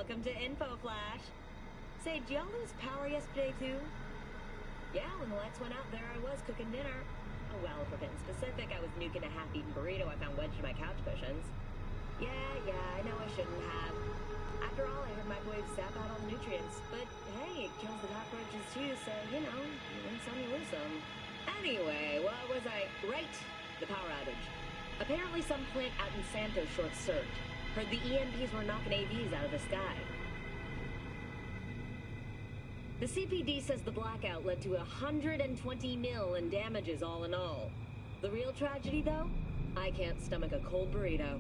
Welcome to Info Flash. Say, did y'all lose power yesterday too? Yeah, when the lights went out, there I was cooking dinner. Oh, well, if we're getting specific, I was nuking a half-eaten burrito I found wedged in my couch cushions. Yeah, I know I shouldn't have. After all, I heard microwave sap out all the nutrients. But hey, it kills the cockroaches too, so, you know, you win some, you lose some. Anyway, what was I? Right, the power outage. Apparently some plant out in Santos short-circuited. Heard the EMPs were knocking AVs out of the sky. The CPD says the blackout led to 120 mil in damages all in all. The real tragedy, though? I can't stomach a cold burrito.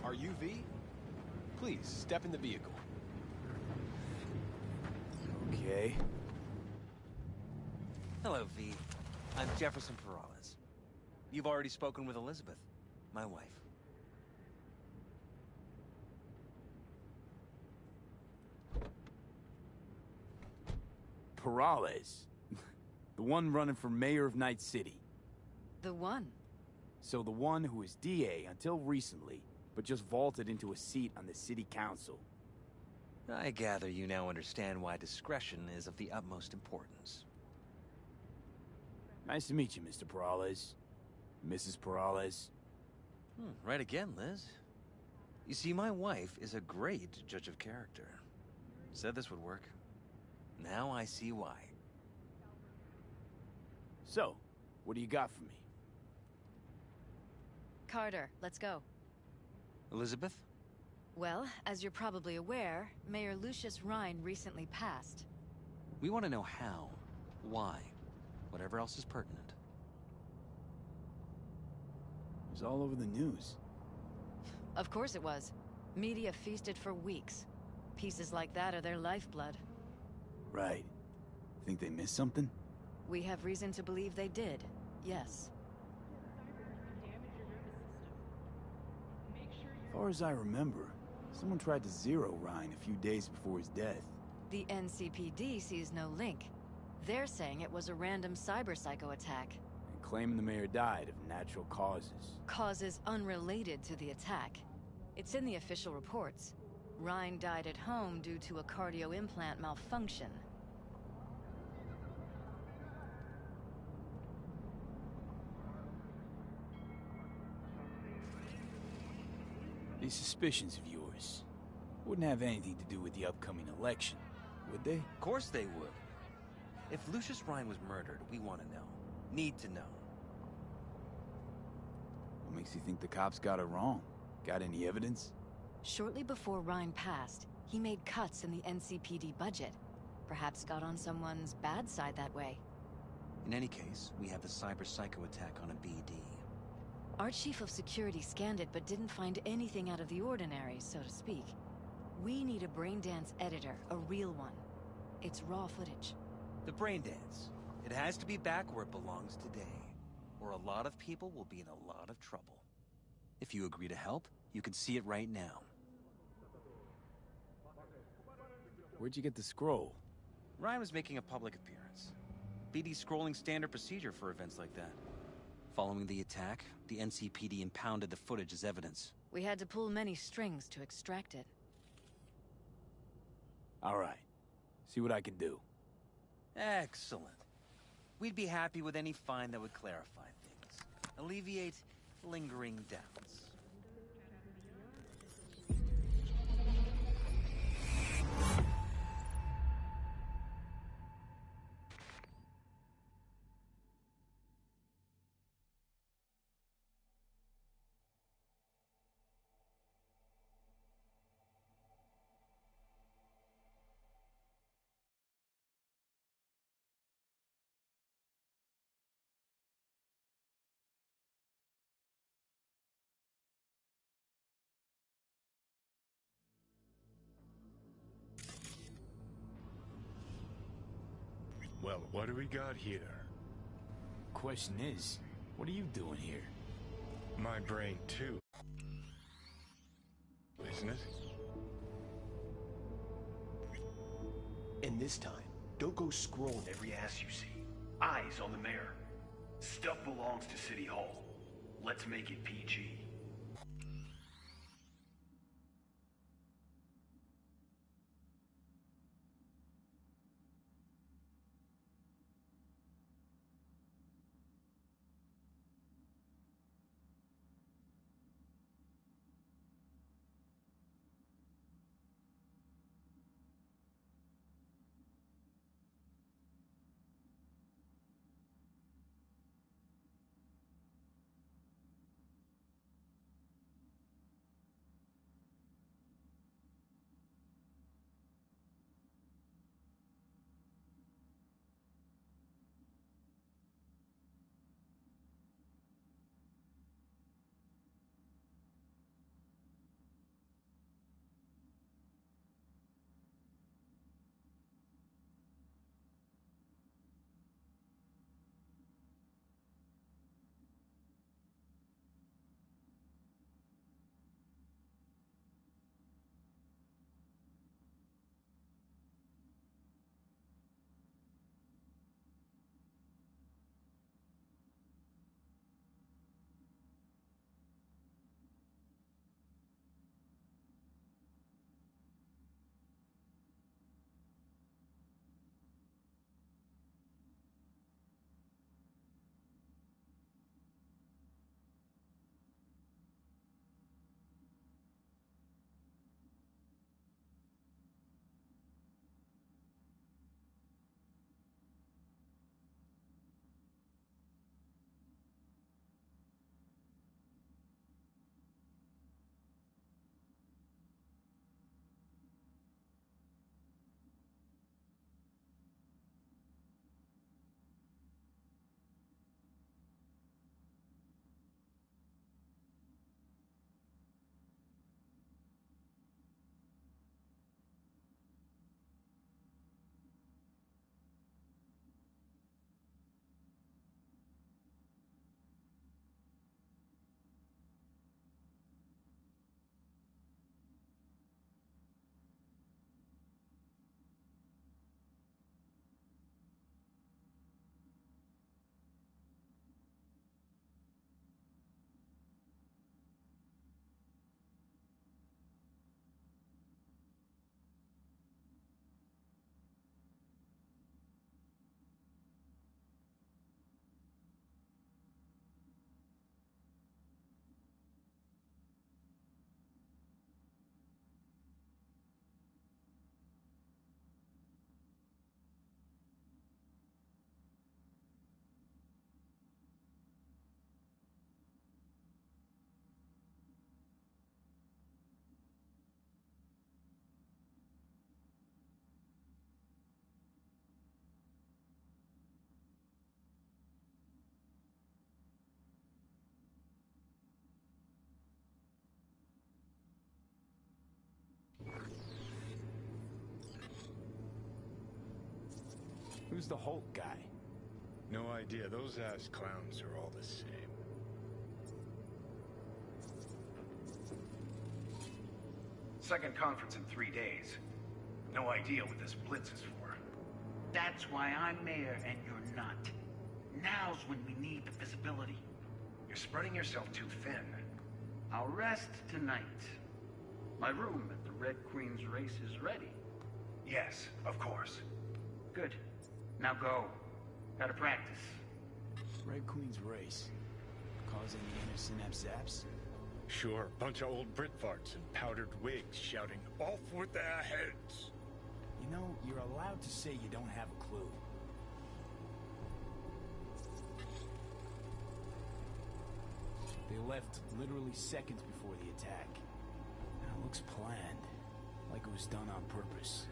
Are you V? Please, step in the vehicle. Okay. Hello, V. I'm Jefferson Perales. You've already spoken with Elizabeth, my wife. Perales. The one running for mayor of Night City. The one? So the one who was DA until recently, but just vaulted into a seat on the city council. I gather you now understand why discretion is of the utmost importance. Nice to meet you, Mr. Perales. Mrs. Perales. Right again, Liz. You see, my wife is a great judge of character. Said this would work. Now I see why. So, what do you got for me? Carter, let's go. Elizabeth? Well, as you're probably aware, Mayor Lucius Rhine recently passed. We want to know how, why, whatever else is pertinent. It was all over the news. Of course it was. Media feasted for weeks. Pieces like that are their lifeblood. Right. Think they missed something? We have reason to believe they did, yes. As far as I remember, someone tried to zero Rhine a few days before his death. The NCPD sees no link. They're saying it was a random cyber-psycho attack. And claiming the mayor died of natural causes. Causes unrelated to the attack. It's in the official reports. Rhine died at home due to a cardio implant malfunction. These suspicions of yours wouldn't have anything to do with the upcoming election, would they? Of course they would. If Lucius Rhine was murdered, we want to know. Need to know. What makes you think the cops got it wrong? Got any evidence? Shortly before Rhine passed, he made cuts in the NCPD budget. Perhaps got on someone's bad side that way. In any case, we have the cyber-psycho attack on a BD. Our chief of security scanned it but didn't find anything out of the ordinary, so to speak. We need a braindance editor, a real one. It's raw footage. The brain dance. It has to be back where it belongs today, or a lot of people will be in a lot of trouble. If you agree to help, you can see it right now. Where'd you get the scroll? Ryan was making a public appearance. BD's scrolling standard procedure for events like that. Following the attack, the NCPD impounded the footage as evidence. We had to pull many strings to extract it. All right. See what I can do. Excellent. We'd be happy with any find that would clarify things. Alleviate lingering doubts. Well, what do we got here? Question is, what are you doing here? My brain, too. Isn't it? And this time, don't go scrolling every ass you see. Eyes on the mayor. Stuff belongs to City Hall. Let's make it PG. Who's the Hulk guy? No idea. Those ass clowns are all the same. Second conference in 3 days. No idea what this blitz is for. That's why I'm mayor and you're not. Now's when we need the visibility. You're spreading yourself too thin. I'll rest tonight. My room at the Red Queen's race is ready. Yes, of course. Good. Now go. Gotta practice. Red Queen's race. Cause any inner synapse zaps? Sure, bunch of old Brit farts in powdered wigs shouting, "Off with their heads!" You know, you're allowed to say you don't have a clue. They left literally seconds before the attack. Now, it looks planned, like it was done on purpose.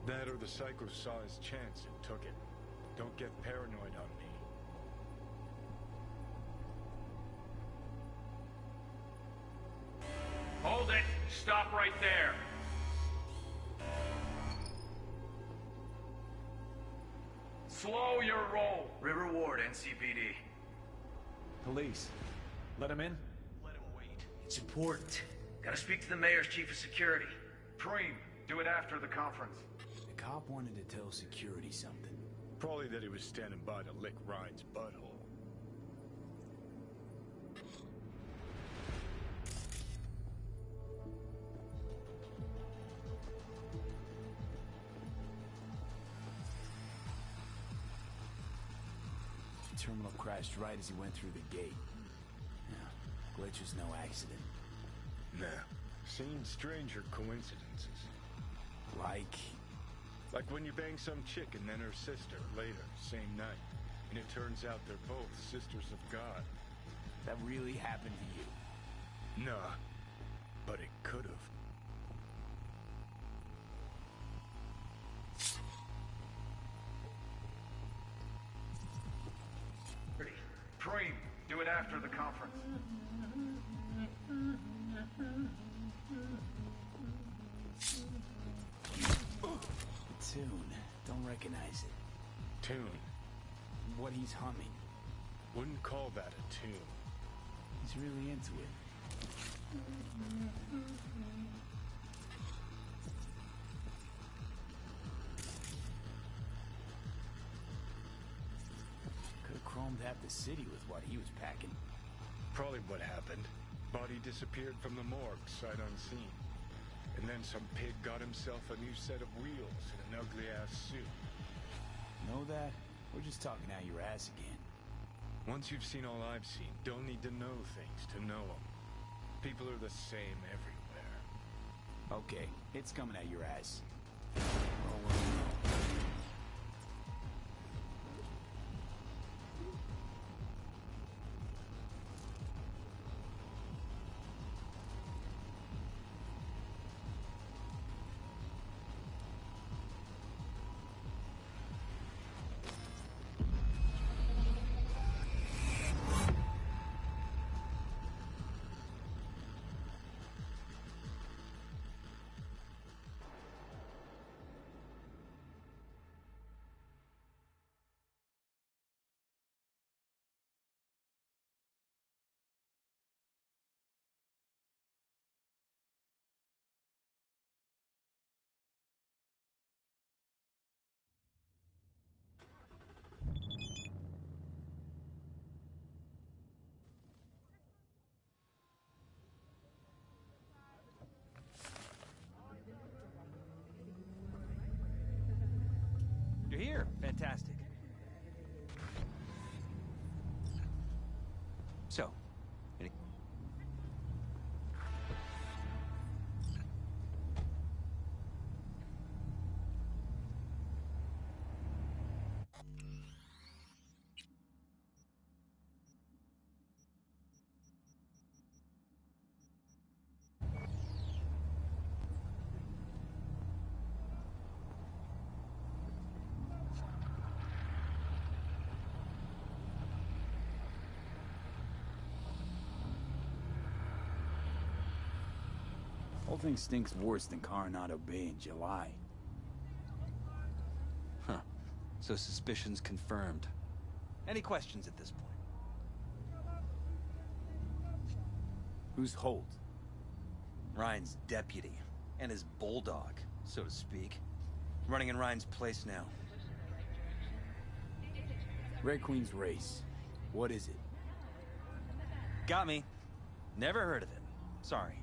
That or the psycho saw his chance and took it. Don't get paranoid on me. Hold it! Stop right there! Slow your roll! River Ward, NCPD. Police. Let him in? Let him wait. It's important. Gotta speak to the mayor's chief of security. Preem, do it after the conference. The cop wanted to tell security something. Probably that he was standing by to lick Ryan's butthole. The terminal crashed right as he went through the gate. Yeah, glitch was no accident. Nah. Seen stranger coincidences. Like when you bang some chick and then her sister later, same night. And it turns out they're both sisters of God. That really happened to you? Nah. But it could've. Preem, do it after the conference. The tune. Don't recognize it. Tune. What he's humming. Wouldn't call that a tune. He's really into it. Could've chromed half the city with what he was packing. Probably what happened. Body disappeared from the morgue, sight unseen. And then some pig got himself a new set of wheels and an ugly-ass suit. Know that? We're just talking out your ass again. Once you've seen all I've seen, don't need to know things to know them. People are the same everywhere. Okay, it's coming out your ass. Oh, well, no. You're here. Fantastic. So, any... Whole thing stinks worse than Coronado Bay in July. Huh. So suspicions confirmed. Any questions at this point? Who's Holt? Ryan's deputy. And his bulldog, so to speak. Running in Ryan's place now. Red Queen's race. What is it? Got me. Never heard of it. Sorry.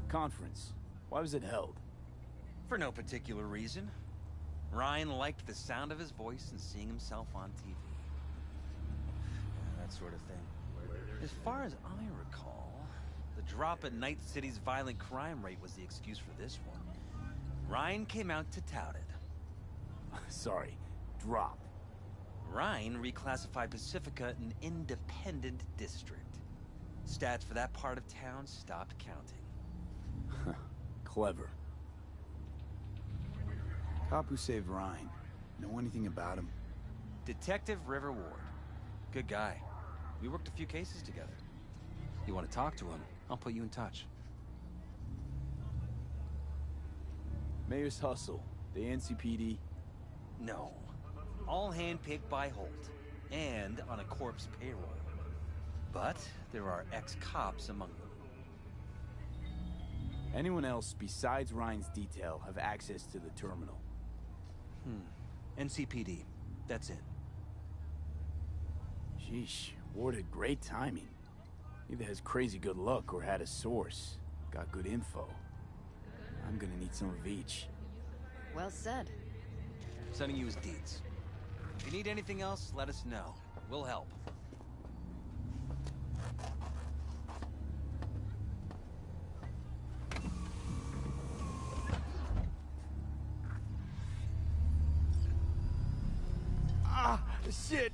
Conference. Why was it held? For no particular reason. Ryan liked the sound of his voice and seeing himself on TV. that sort of thing. As far as I recall, the drop in Night City's violent crime rate was the excuse for this one. Ryan came out to tout it. Sorry, drop. Ryan reclassified Pacifica an independent district. Stats for that part of town stopped counting. Clever. Cop who saved Ryan. Know anything about him? Detective River Ward. Good guy. We worked a few cases together. You want to talk to him, I'll put you in touch. Mayor's Hustle. The NCPD? No. All handpicked by Holt. And on a corpse payroll. But there are ex-cops among them. Anyone else besides Ryan's detail have access to the terminal? NCPD. That's it. Sheesh, Ward had great timing. Either has crazy good luck or had a source. Got good info. I'm gonna need some of each. Well said. Sending you his deeds. If you need anything else, let us know. We'll help. Ah, shit!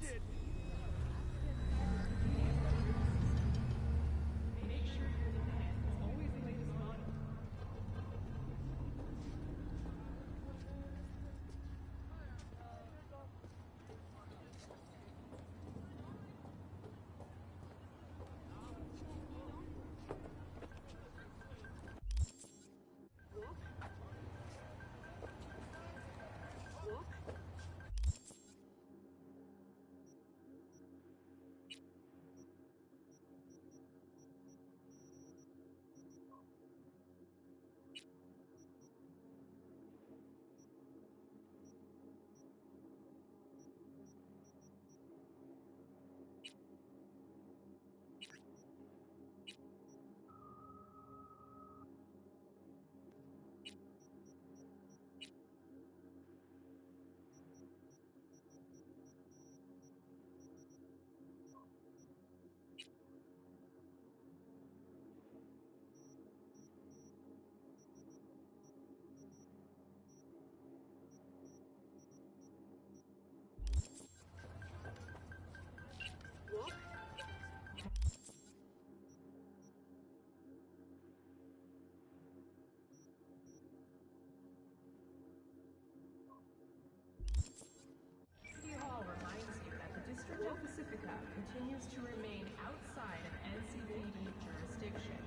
Pacifica continues to remain outside of NCPD jurisdiction.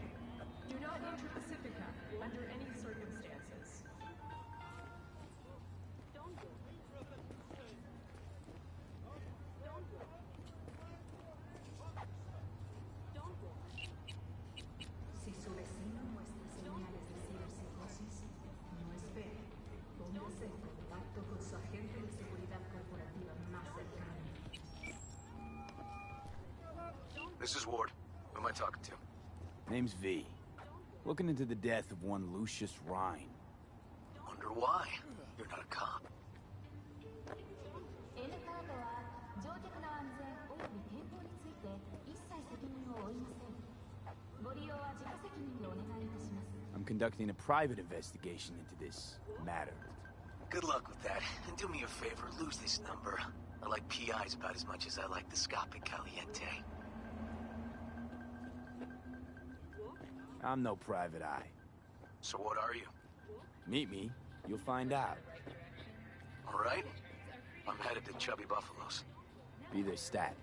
Do not enter Pacifica under any circumstances. Si su vecino muestra señales de ciberpsicosis, no espere. Póngase en contacto con su agente de seguridad corporativa más cercano. This is Ward. Who am I talking to? Name's V. Looking into the death of one Lucius Rhine. Wonder why? You're not a cop. I'm conducting a private investigation into this matter. Good luck with that. And do me a favor, lose this number. I like PIs about as much as I like the Scopic Caliente. I'm no private eye. So what are you? Meet me, you'll find out. All right. I'm headed to Chubby Buffalo's. Be their stat.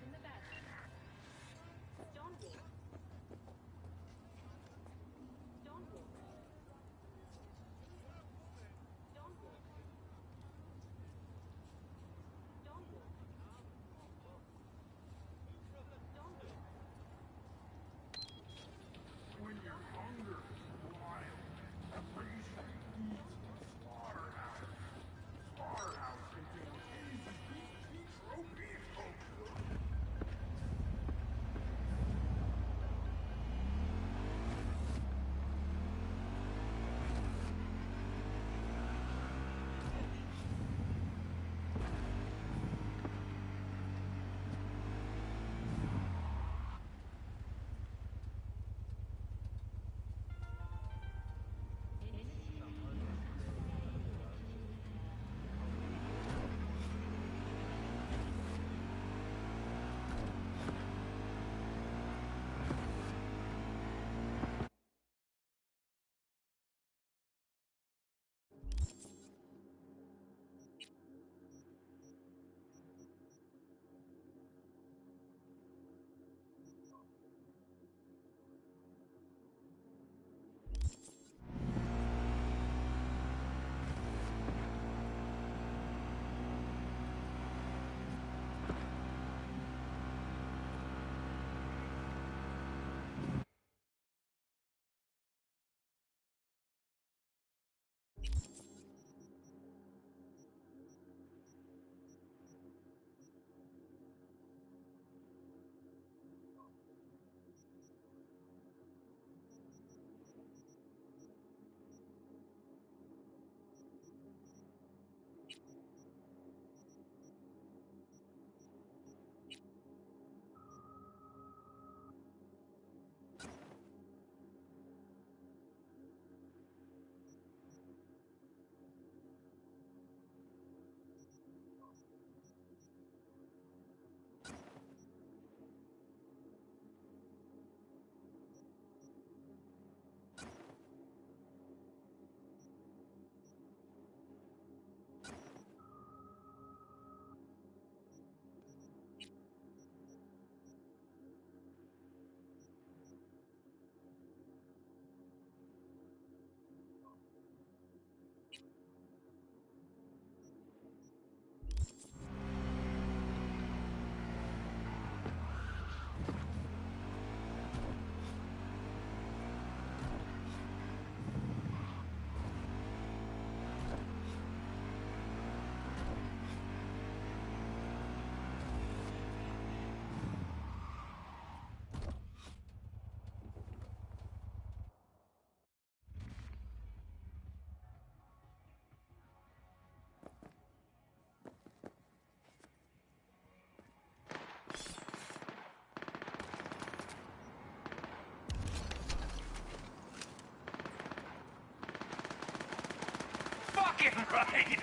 fucking right!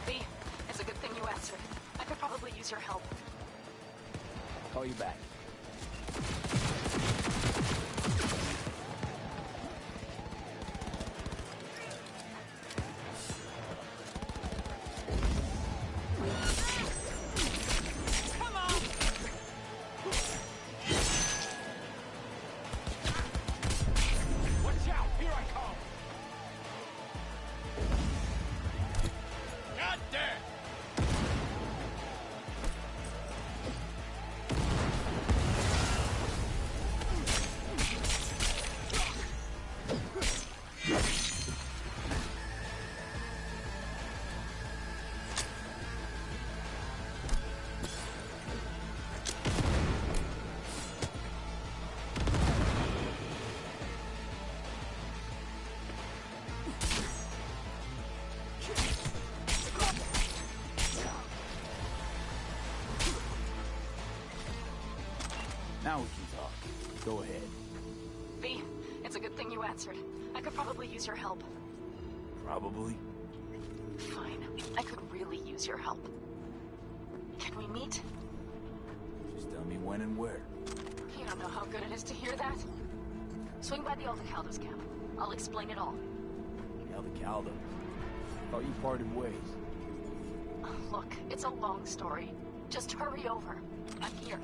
V, it's a good thing you answered. I could probably use your help. Call you back. Now we can talk. Go ahead. V, it's a good thing you answered. I could probably use your help. Probably. Fine. I could really use your help. Can we meet? Just tell me when and where. You don't know how good it is to hear that. Swing by the Aldecaldo's camp. I'll explain it all. Aldecaldo? Thought you parted ways. Look, it's a long story. Just hurry over. I'm here.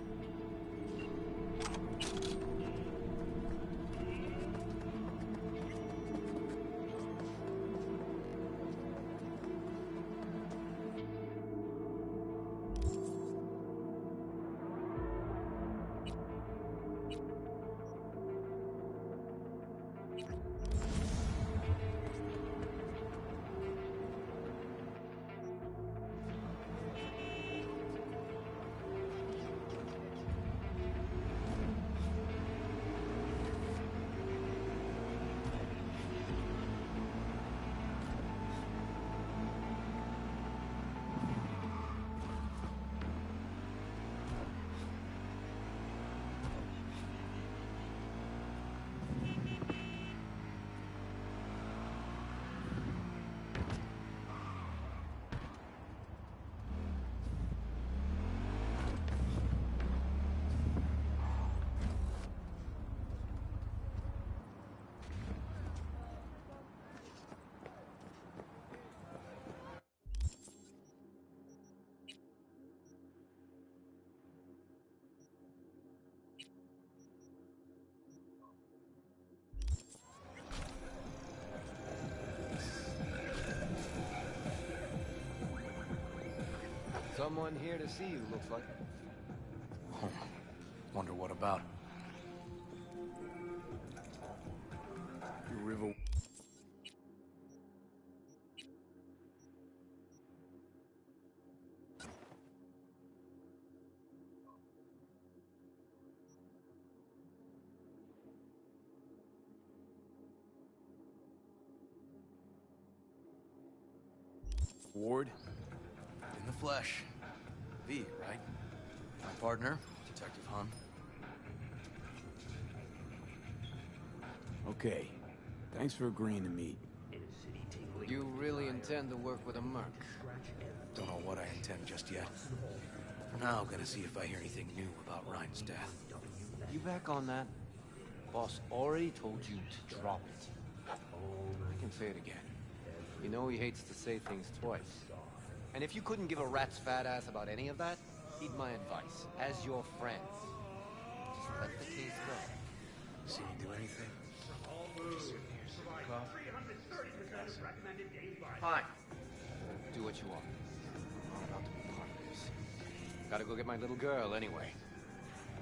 Someone here to see you, looks like. Oh, wonder what about. Your river... Ward? In the flesh. V, right? My partner, Detective Hun. Okay. Thanks for agreeing to meet. You really intend to work with a merc? Don't know what I intend just yet. For now, gonna see if I hear anything new about Ryan's death. You back on that? Boss already told you to drop it. I can say it again. You know he hates to say things twice. And if you couldn't give a rat's fat ass about any of that, heed my advice. As your friend, just let the case go. See me do anything? Fine. Do what you want. I'm not about to be part of this. Gotta go get my little girl anyway.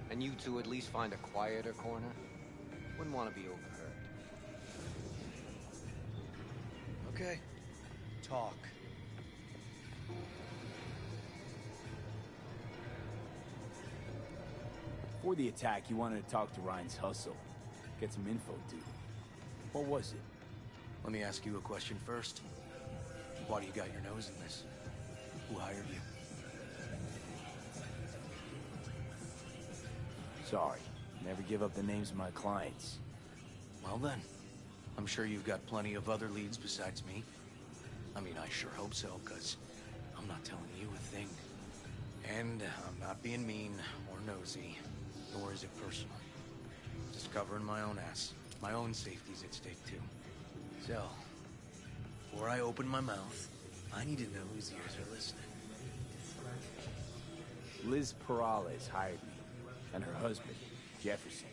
And you two at least find a quieter corner. Wouldn't want to be overheard. Okay. Talk. Before the attack, you wanted to talk to Ryan's hustle. Get some info, dude. What was it? Let me ask you a question first. Why do you got your nose in this? Who hired you? Sorry. Never give up the names of my clients. Well then, I'm sure you've got plenty of other leads besides me. I mean, I sure hope so, because I'm not telling you a thing. And I'm not being mean or nosy, nor is it personal. Just covering my own ass. My own safety's at stake, too. So, before I open my mouth, I need to know whose ears are listening. Liz Perales hired me, and her husband, Jefferson.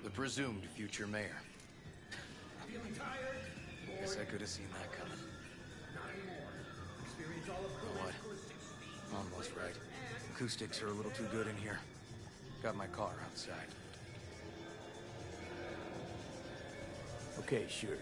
The presumed future mayor. Guess I could have seen that coming. You know what? Almost right. Acoustics are a little too good in here. Got my car outside. Okay, sure.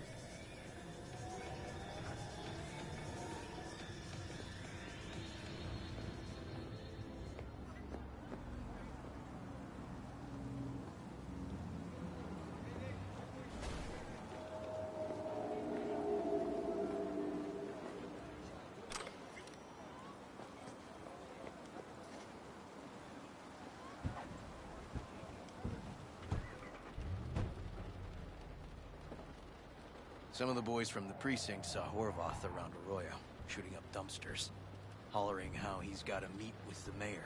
Some of the boys from the precinct saw Horvath around Arroyo, shooting up dumpsters, hollering how he's got to meet with the mayor.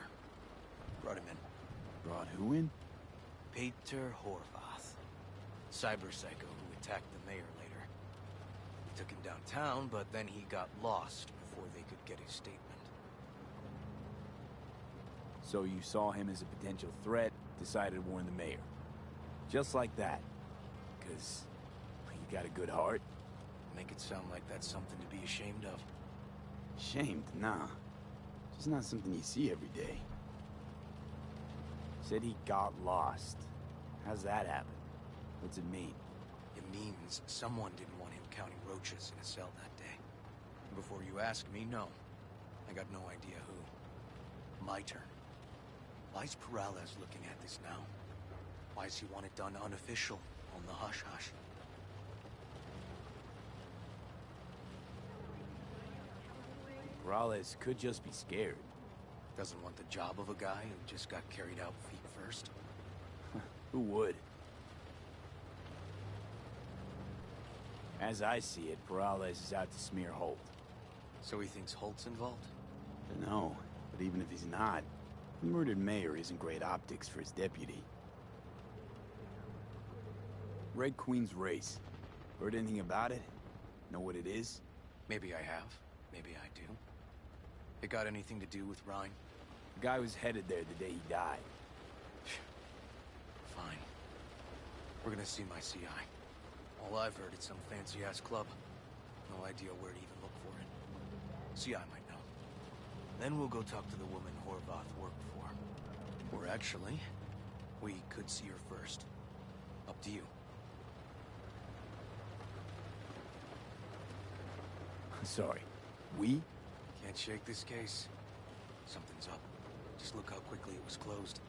Brought him in. Brought who in? Peter Horvath, cyber psycho who attacked the mayor later. We took him downtown, but then he got lost before they could get his statement. So you saw him as a potential threat, decided to warn the mayor. Just like that. 'Cause you got a good heart. Make it sound like that's something to be ashamed of. Ashamed? Nah. Just not something you see every day. Said he got lost. How's that happen? What's it mean? It means someone didn't want him counting roaches in a cell that day. Before you ask me, no. I got no idea who. My turn. Why's Perales looking at this now? Why does he want it done unofficial, on the hush-hush? Perales could just be scared. Doesn't want the job of a guy who just got carried out feet first. Who would? As I see it, Perales is out to smear Holt. So he thinks Holt's involved? No, but even if he's not, the murdered mayor isn't great optics for his deputy. Red Queen's race. Heard anything about it? Know what it is? Maybe I have. Maybe I do. It got anything to do with Ryan? The guy was headed there the day he died. Fine. We're gonna see my CI. All I've heard, it's some fancy-ass club. No idea where to even look for it. CI might know. Then we'll go talk to the woman Horvath worked for. Or actually, we could see her first. Up to you. Sorry. We? Can't shake this case. Something's up. Just look how quickly it was closed.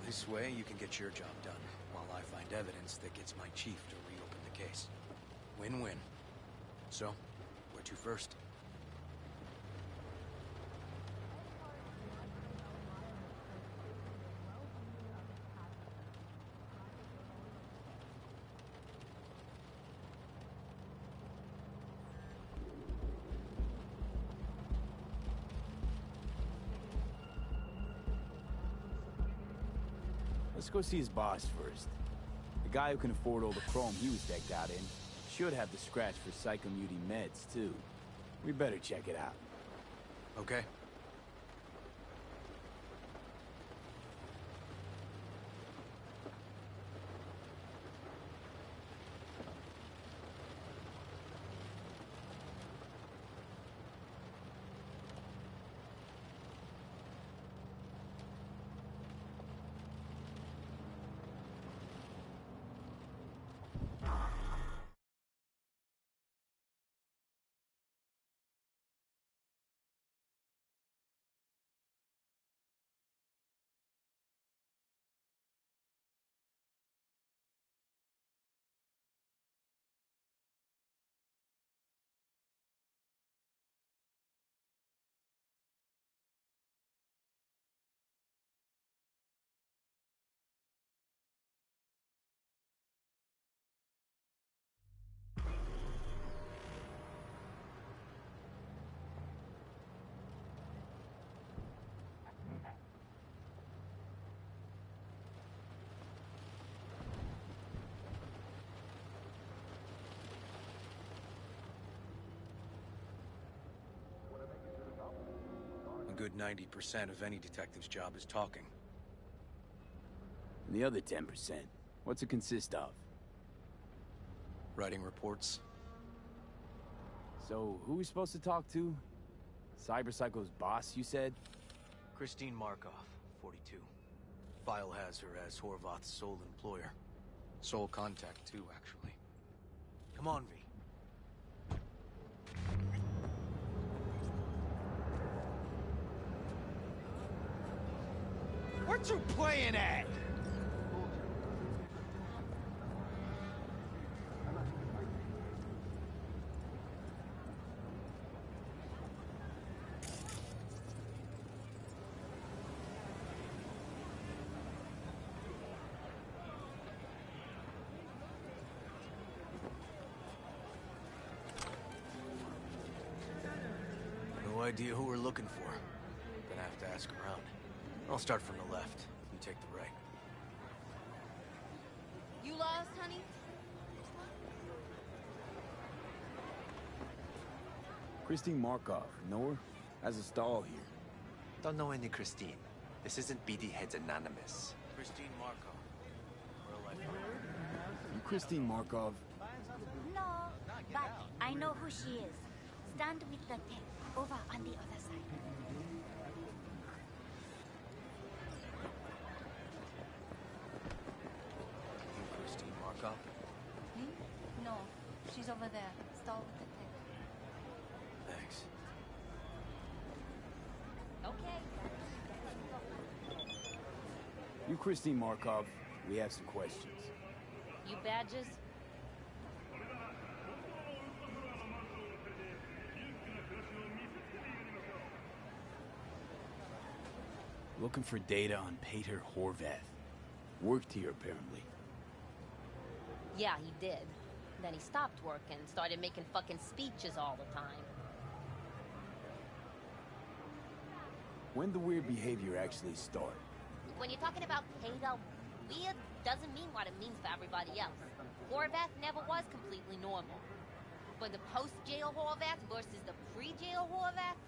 This way, you can get your job done, while I find evidence that gets my chief to reopen the case. Win-win. So, where to first? Let's go see his boss first. The guy who can afford all the chrome he was decked out in should have the scratch for psychomuting meds, too. We better check it out. Okay. good 90% of any detective's job is talking. And the other 10%, what's it consist of? Writing reports. So, who are we supposed to talk to? Cyberpsycho's boss, you said? Christine Markov, 42. File has her as Horvath's sole employer. Sole contact, too, actually. Come on, V. What you playing at? No idea who we're looking for. Gonna have to ask around. I'll start from the left. You take the right. You lost, honey? Christine Markov, know her? Has a stall here. Don't know any Christine. This isn't BD Heads Anonymous. Christine Markov. Where'll I find her? You Christine Markov? No, but I know who she is. Stand with the tech, over on the other side. You Christine Markov? Me? No, she's over there. Stall with the tech. Thanks. Okay. You Christine Markov, we have some questions. You badges? Looking for data on Peter Horvath. Worked here, apparently. Yeah, he did. Then he stopped working, started making fucking speeches all the time. When the weird behavior actually start? When you're talking about Peter, weird doesn't mean what it means for everybody else. Horvath never was completely normal. But the post-jail Horvath versus the pre-jail Horvath,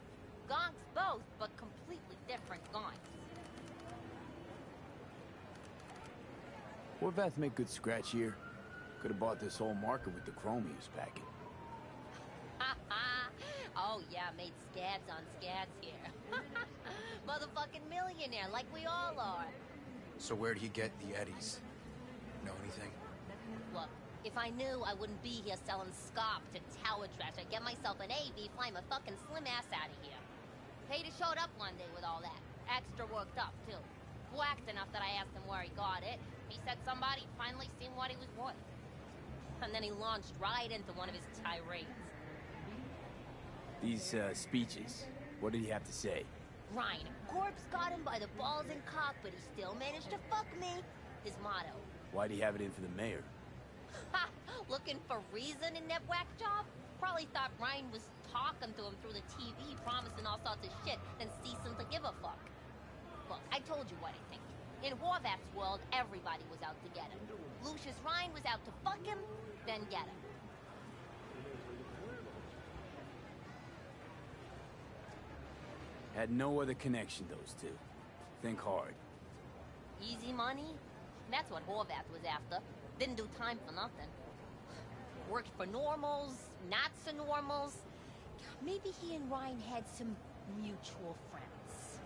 gonks both, but completely different gonks. Horvath make good scratch here. Could have bought this whole market with the chrome he was packing. Oh yeah, made scads on scads here. Motherfucking millionaire, like we all are. So where'd he get the eddies? Know anything? Look, if I knew, I wouldn't be here selling scop to tower trash. I'd get myself an AV, fly my fucking slim ass out of here. Peter showed up one day with all that. Extra worked up, too. Whacked enough that I asked him where he got it. He said somebody'd finally seen what he was worth. And then he launched right into one of his tirades. These, speeches, what did he have to say? Ryan, corpse got him by the balls and cock, but he still managed to fuck me. His motto. Why'd he have it in for the mayor? Ha! Looking for reason in that whack job? Probably thought Ryan was talking to him through the TV, promising all sorts of shit, then ceasing to give a fuck. Look, I told you what I think. In Horvath's world, everybody was out to get him. Lucius Ryan was out to fuck him, then get him. Had no other connection, those two. Think hard. Easy money? That's what Horvath was after. Didn't do time for nothing. Worked for normals, not so normals. Maybe he and Ryan had some mutual friends.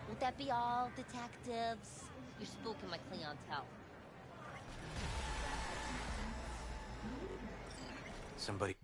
Would that be all, detectives? You're spooking my clientele. Somebody...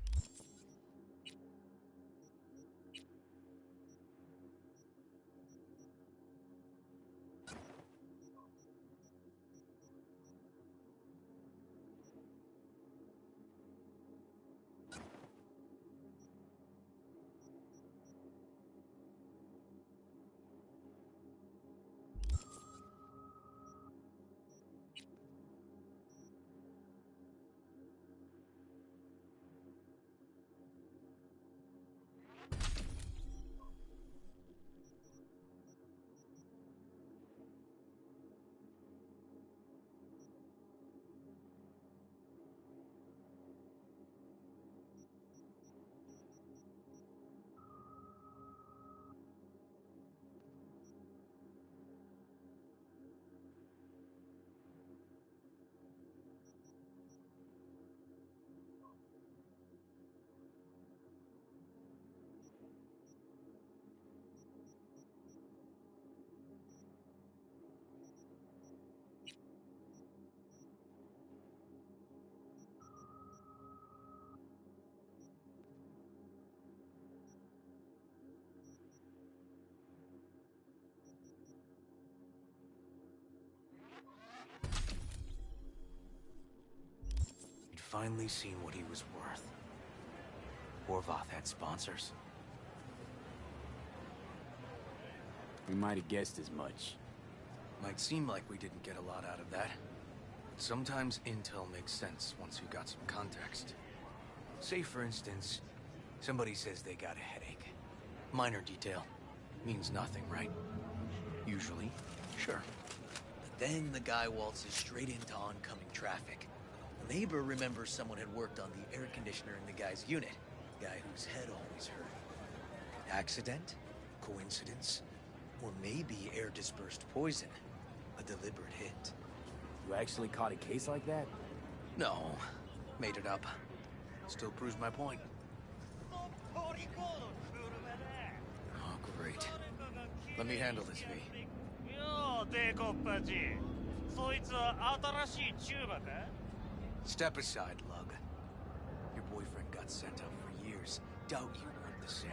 finally seen what he was worth. Horvath had sponsors. We might have guessed as much. Might seem like we didn't get a lot out of that. But sometimes intel makes sense once you got some context. Say, for instance, somebody says they got a headache. Minor detail. Means nothing, right? Usually, sure. But then the guy waltzes straight into oncoming traffic. A neighbor remembers someone had worked on the air conditioner in the guy's unit. The guy whose head always hurt. Accident? Coincidence? Or maybe air-dispersed poison. A deliberate hit. You actually caught a case like that? No. Made it up. Still proves my point. Oh, great. Let me handle this, V. Step aside, Lug. Your boyfriend got sent out for years. Doubt you want the same.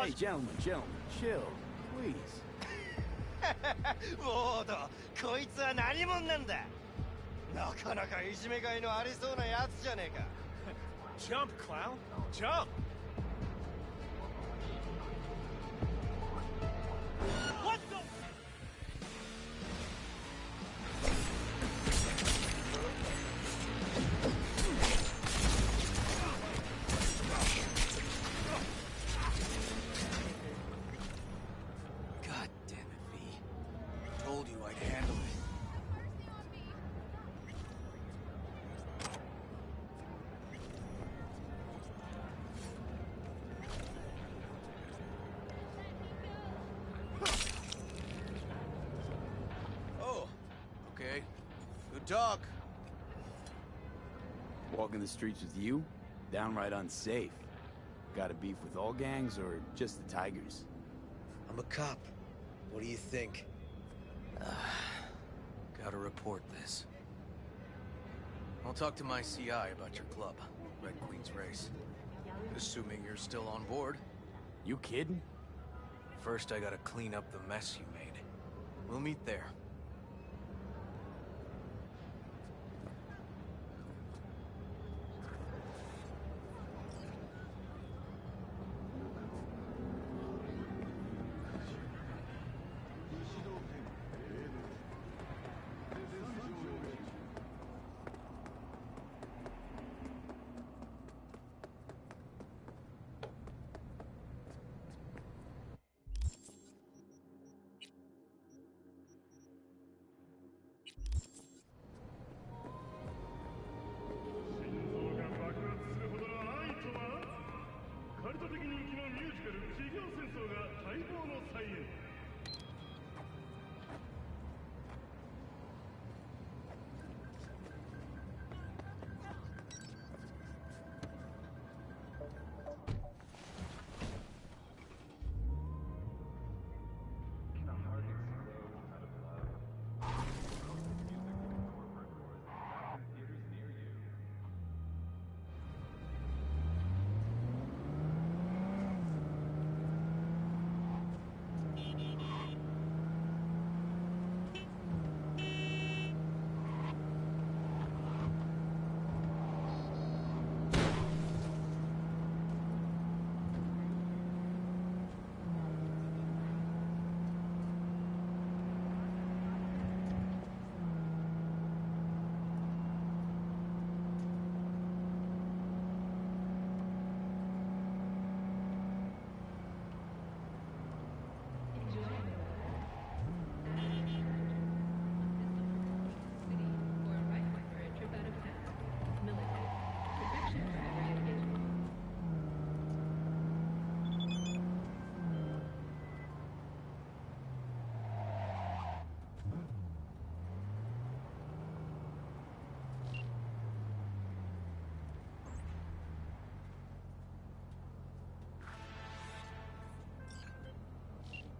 Hey, gentlemen, chill, please. ウォード、こいつは何者なんだ。なかなかいじめがいのありそうなやつじゃねえか。Jump, clown, jump! What the? God damn it, V. Told you I'd handle it. Oh, okay. Good talk. Walking the streets with you? Downright unsafe. Got a beef with all gangs or just the Tigers? I'm a cop. What do you think? Gotta report this. I'll talk to my CI about your club, Red Queen's Race. Assuming you're still on board. You kidding? First, I gotta clean up the mess you made. We'll meet there.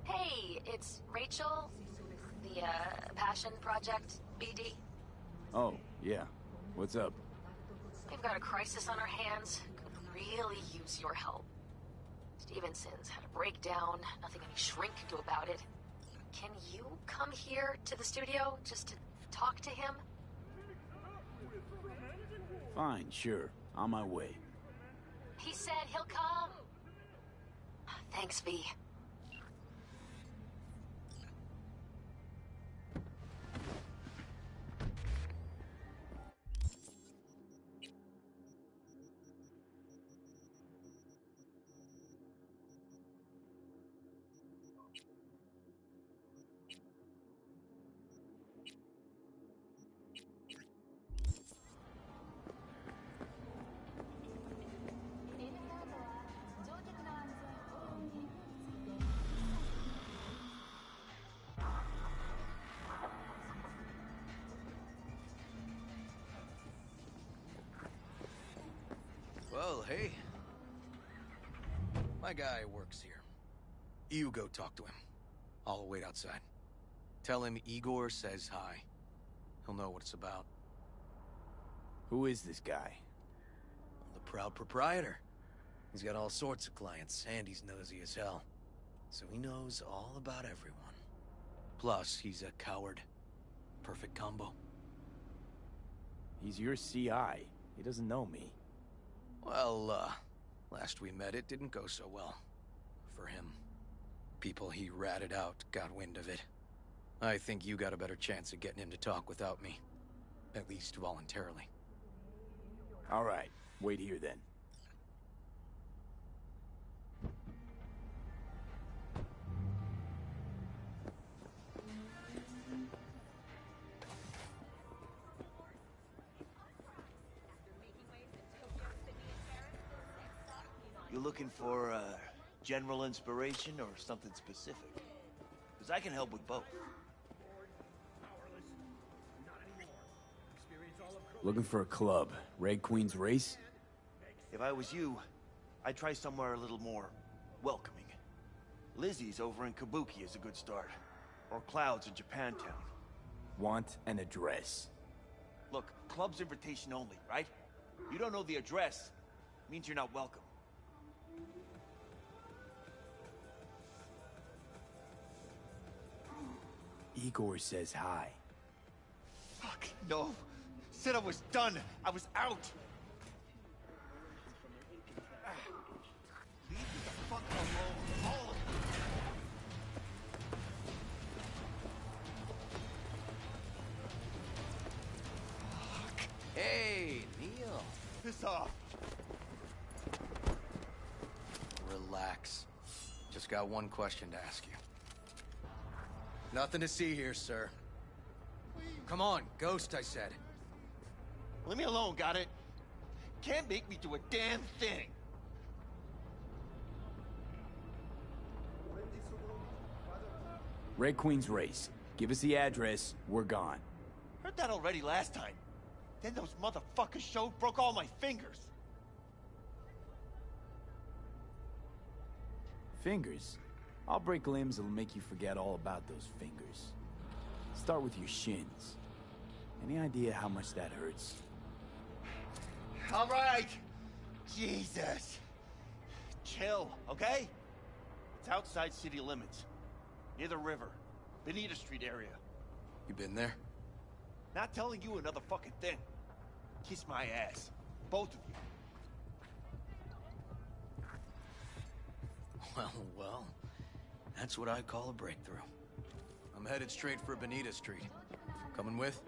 Hey, it's Rachel. The, Passion Project, BD. Oh, yeah. What's up? We've got a crisis on our hands. Could really use your help. Stevenson's had a breakdown. Nothing any shrink can do about it. Can you come here to the studio just to talk to him? Fine, sure. On my way. He said he'll come. Thanks, V. Well, hey. My guy works here. You go talk to him. I'll wait outside. Tell him Igor says hi. He'll know what it's about. Who is this guy? The proud proprietor. He's got all sorts of clients, and he's nosy as hell. So he knows all about everyone. Plus, he's a coward. Perfect combo. He's your CI. He doesn't know me. Well, last we met, it didn't go so well. For him. People he ratted out got wind of it. I think you got a better chance of getting him to talk without me. At least voluntarily. All right. Wait here, then. You looking for, general inspiration or something specific? Because I can help with both. Looking for a club. Red Queen's Race? If I was you, I'd try somewhere a little more welcoming. Lizzie's over in Kabuki is a good start. Or Cloud's in Japantown. Want an address. Look, club's invitation only, right? You don't know the address, means you're not welcome. Igor says hi. Fuck, no. Said I was done. I was out. Leave me the fuck alone, all of you. Fuck. Hey, Neil. Piss off. Relax. Just got one question to ask you. Nothing to see here, sir. Come on, Ghost, I said. Leave me alone, got it? Can't make me do a damn thing. Red Queen's Race. Give us the address, we're gone. Heard that already last time. Then those motherfuckers showed, broke all my fingers. Fingers? I'll break limbs that'll make you forget all about those fingers. Start with your shins. Any idea how much that hurts? All right. Jesus. Chill, okay? It's outside city limits. Near the river. Bonita Street area. You been there? Not telling you another fucking thing. Kiss my ass. Both of you. Well. That's what I call a breakthrough. I'm headed straight for Bonita Street. Coming with?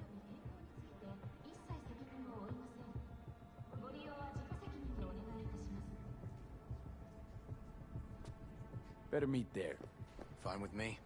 Better meet there. Fine with me.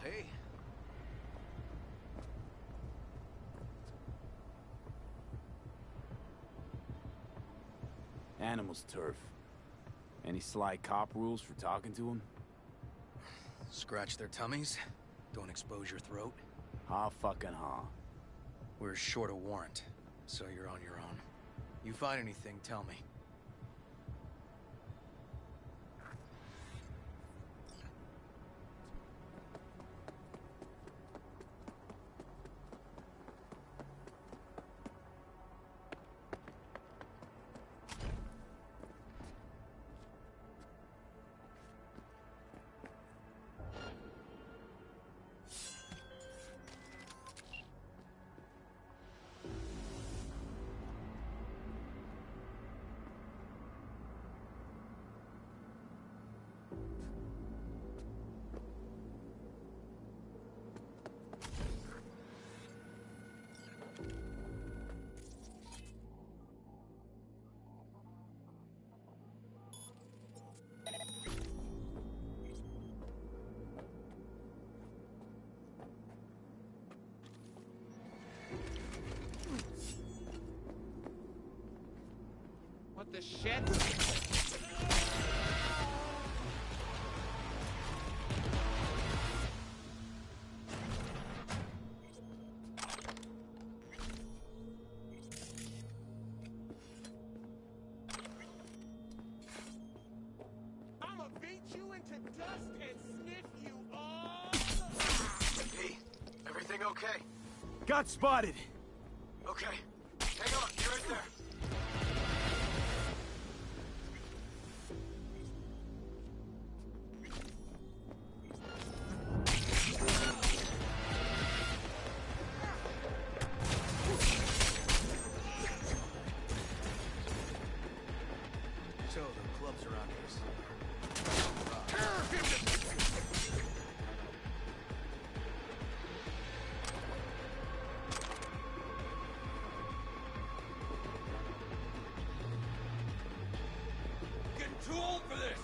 hey. Animals turf. Any sly cop rules for talking to him? Scratch their tummies. Don't expose your throat. Ha fucking ha. We're short a warrant, so you're on your own. You find anything, tell me. What the shit? I'ma beat you into dust and sniff you all. Hey, everything okay? Got spotted! Okay. Hang on, you're right there. So, the club's around here. Getting too old for this.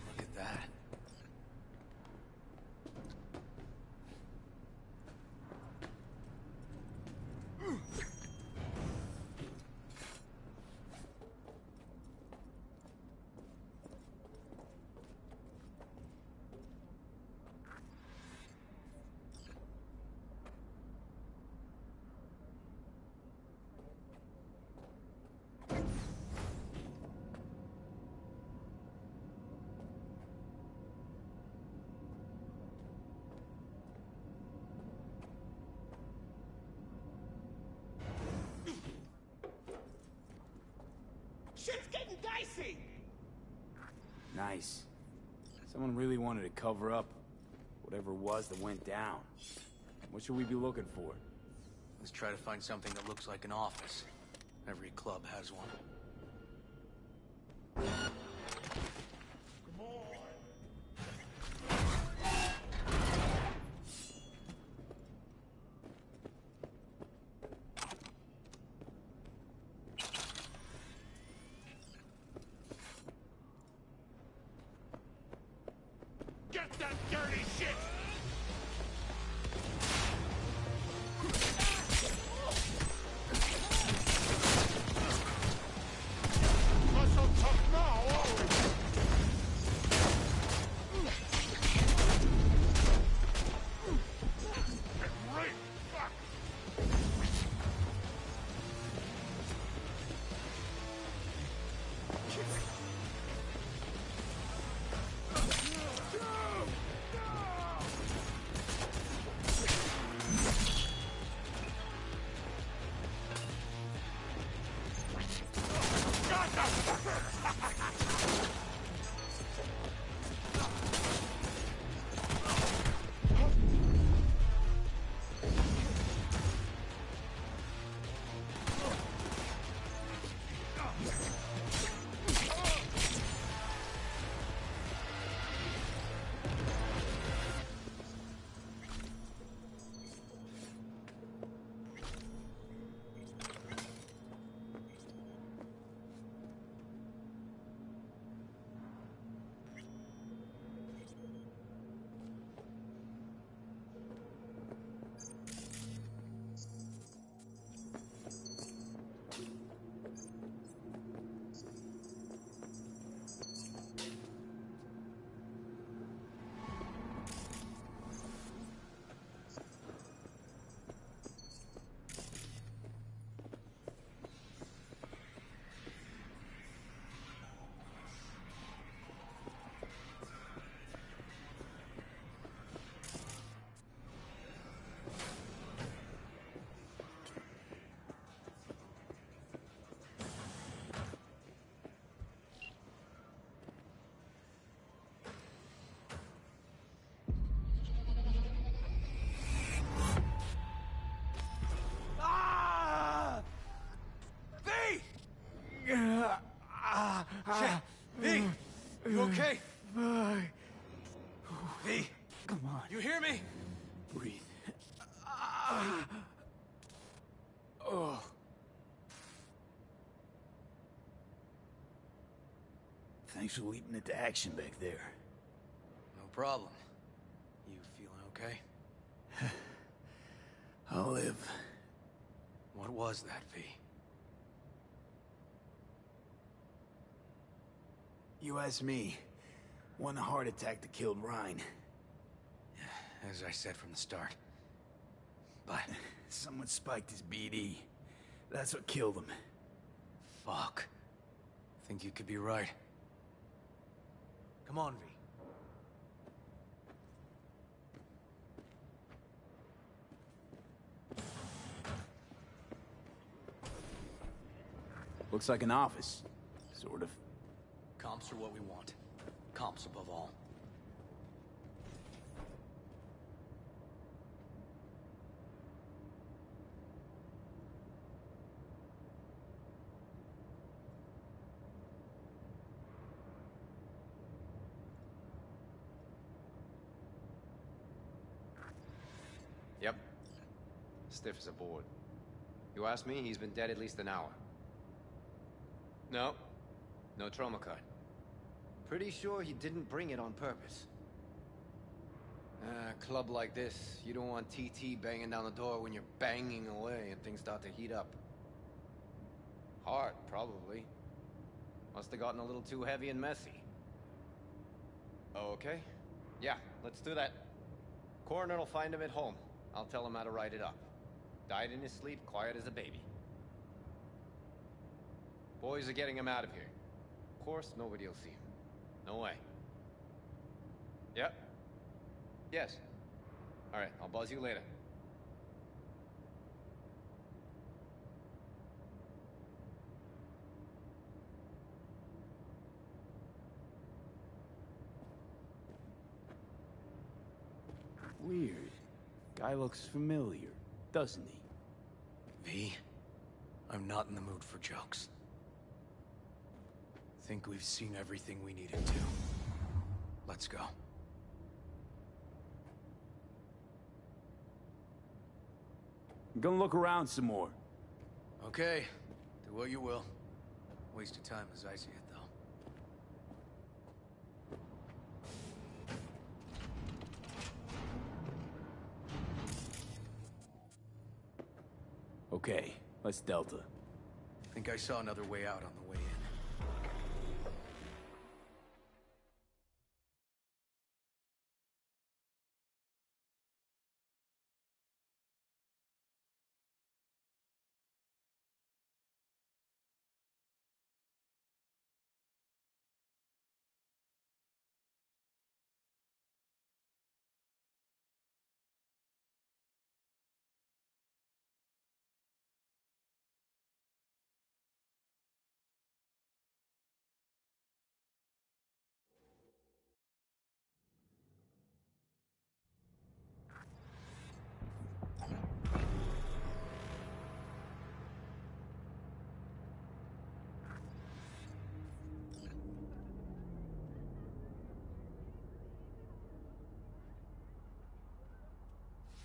Look at that. Shit's getting dicey. Nice. Someone really wanted to cover up whatever it was that went down. What should we be looking for? Let's try to find something that looks like an office. Every club has one. Get that dirty shit! Muscle tough now, Great! Fuck! Shit! V! You okay? V! Come on. You hear me? Breathe. Oh. Thanks for leaping into action back there. No problem. You feeling okay? I'll live. What was that, V? You asked me. One heart attack that killed Ryan. As I said from the start. But... someone spiked his BD. That's what killed him. Fuck. Think you could be right. Come on, V. Looks like an office. Sort of. Comps are what we want. Comps above all. Yep. Stiff as a board. You ask me, he's been dead at least an hour. No. No trauma card. Pretty sure he didn't bring it on purpose. A club like this, you don't want TT banging down the door when you're banging away and things start to heat up. Heart, probably. Must have gotten a little too heavy and messy. Okay. Yeah, let's do that. Coroner will find him at home. I'll tell him how to write it up. Died in his sleep, quiet as a baby. Boys are getting him out of here. Of course, nobody will see him. No way. Yep. Yes. Alright, I'll buzz you later. Weird. Guy looks familiar, doesn't he? V, I'm not in the mood for jokes. Think we've seen everything we needed to. Let's go. I'm gonna look around some more. Okay, do what you will. Waste of time as I see it, though. Okay, let's Delta. Think I saw another way out on the way in.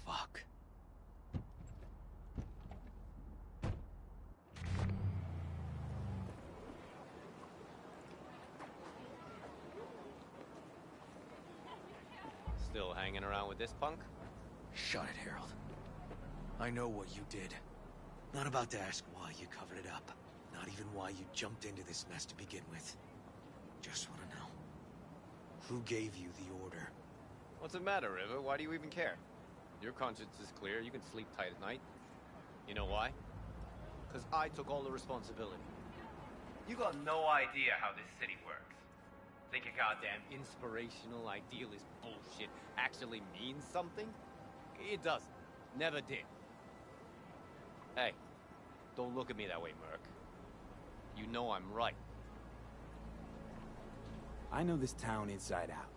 Fuck. Still hanging around with this punk? Shut it, Harold. I know what you did. Not about to ask why you covered it up. Not even why you jumped into this mess to begin with. Just want to know. Who gave you the order? What's the matter, River? Why do you even care? Your conscience is clear. You can sleep tight at night. You know why? Because I took all the responsibility. You got no idea how this city works. Think a goddamn inspirational, idealist bullshit actually means something? It doesn't. Never did. Hey, don't look at me that way, Merc. You know I'm right. I know this town inside out.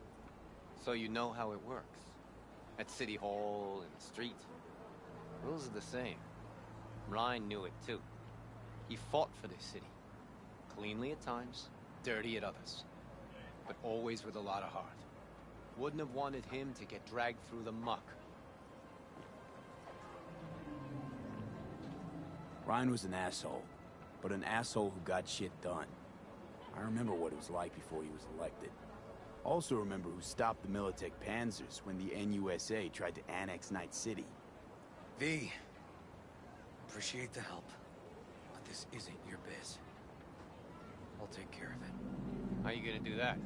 So you know how it works. At City Hall, in the street. Rules are the same. Ryan knew it too. He fought for this city. Cleanly at times, dirty at others. But always with a lot of heart. Wouldn't have wanted him to get dragged through the muck. Ryan was an asshole, but an asshole who got shit done. I remember what it was like before he was elected. Also remember who stopped the Militech Panzers when the NUSA tried to annex Night City. V, appreciate the help, but this isn't your biz. I'll take care of it. How you gonna do that?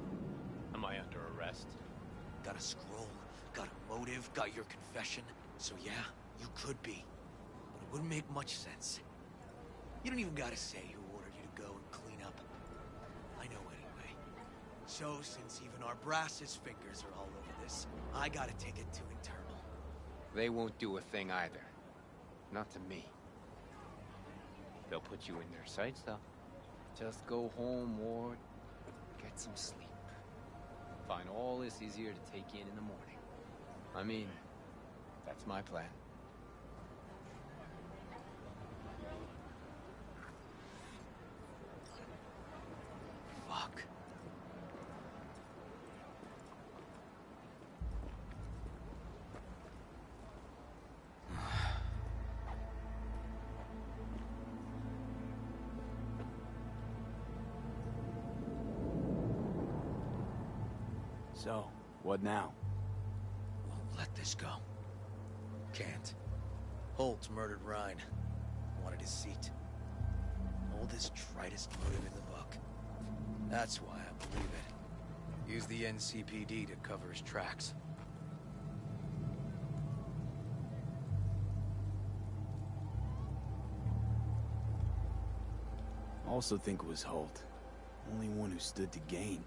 Am I under arrest? Got a scroll, got a motive, got your confession. So yeah, you could be. But it wouldn't make much sense. You don't even gotta say who ordered you to go and clean up. I know anyway. So since even our brass's fingers are all over this, I gotta take it to internal. They won't do a thing either. Not to me. They'll put you in their sights, though. Just go home, Ward. Get some sleep. Find all this easier to take in the morning. I mean, that's my plan. Fuck. So, what now? Won't let this go. Can't. Holt murdered Ryan. Wanted his seat. Oldest, tritest motive in the book. That's why I believe it. Use the NCPD to cover his tracks. Also think it was Holt. Only one who stood to gain.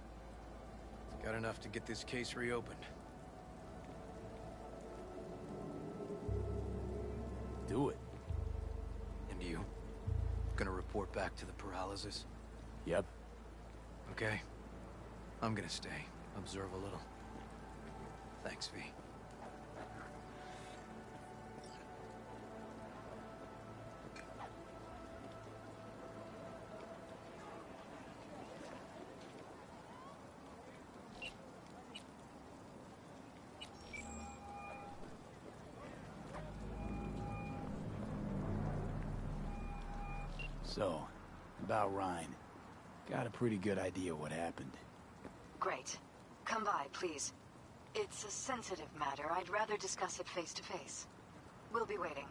Got enough to get this case reopened. Do it. And you? Gonna report back to the paralysis? Yep. Okay. I'm gonna stay. Observe a little. Thanks, V. So, about Ryan. Got a pretty good idea what happened. Great. Come by, please. It's a sensitive matter. I'd rather discuss it face to face. We'll be waiting.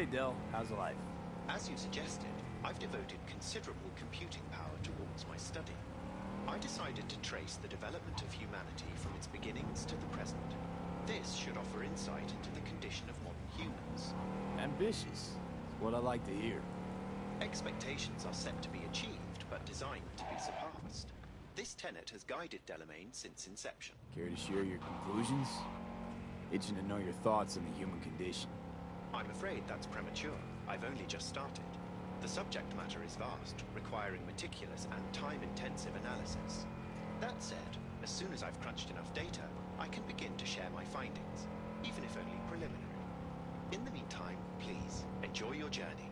Hey, Del. How's life? As you suggested, I've devoted considerable computing power towards my study. I decided to trace the development of humanity from its beginnings to the present. This should offer insight into the condition of modern humans. Ambitious. What I like to hear. Expectations are set to be achieved, but designed to be surpassed. This tenet has guided Delamain since inception. Care to share your conclusions? Itching to know your thoughts on the human condition. I'm afraid that's premature. I've only just started. The subject matter is vast, requiring meticulous and time-intensive analysis. That said, as soon as I've crunched enough data, I can begin to share my findings, even if only preliminary. In the meantime, please, enjoy your journey.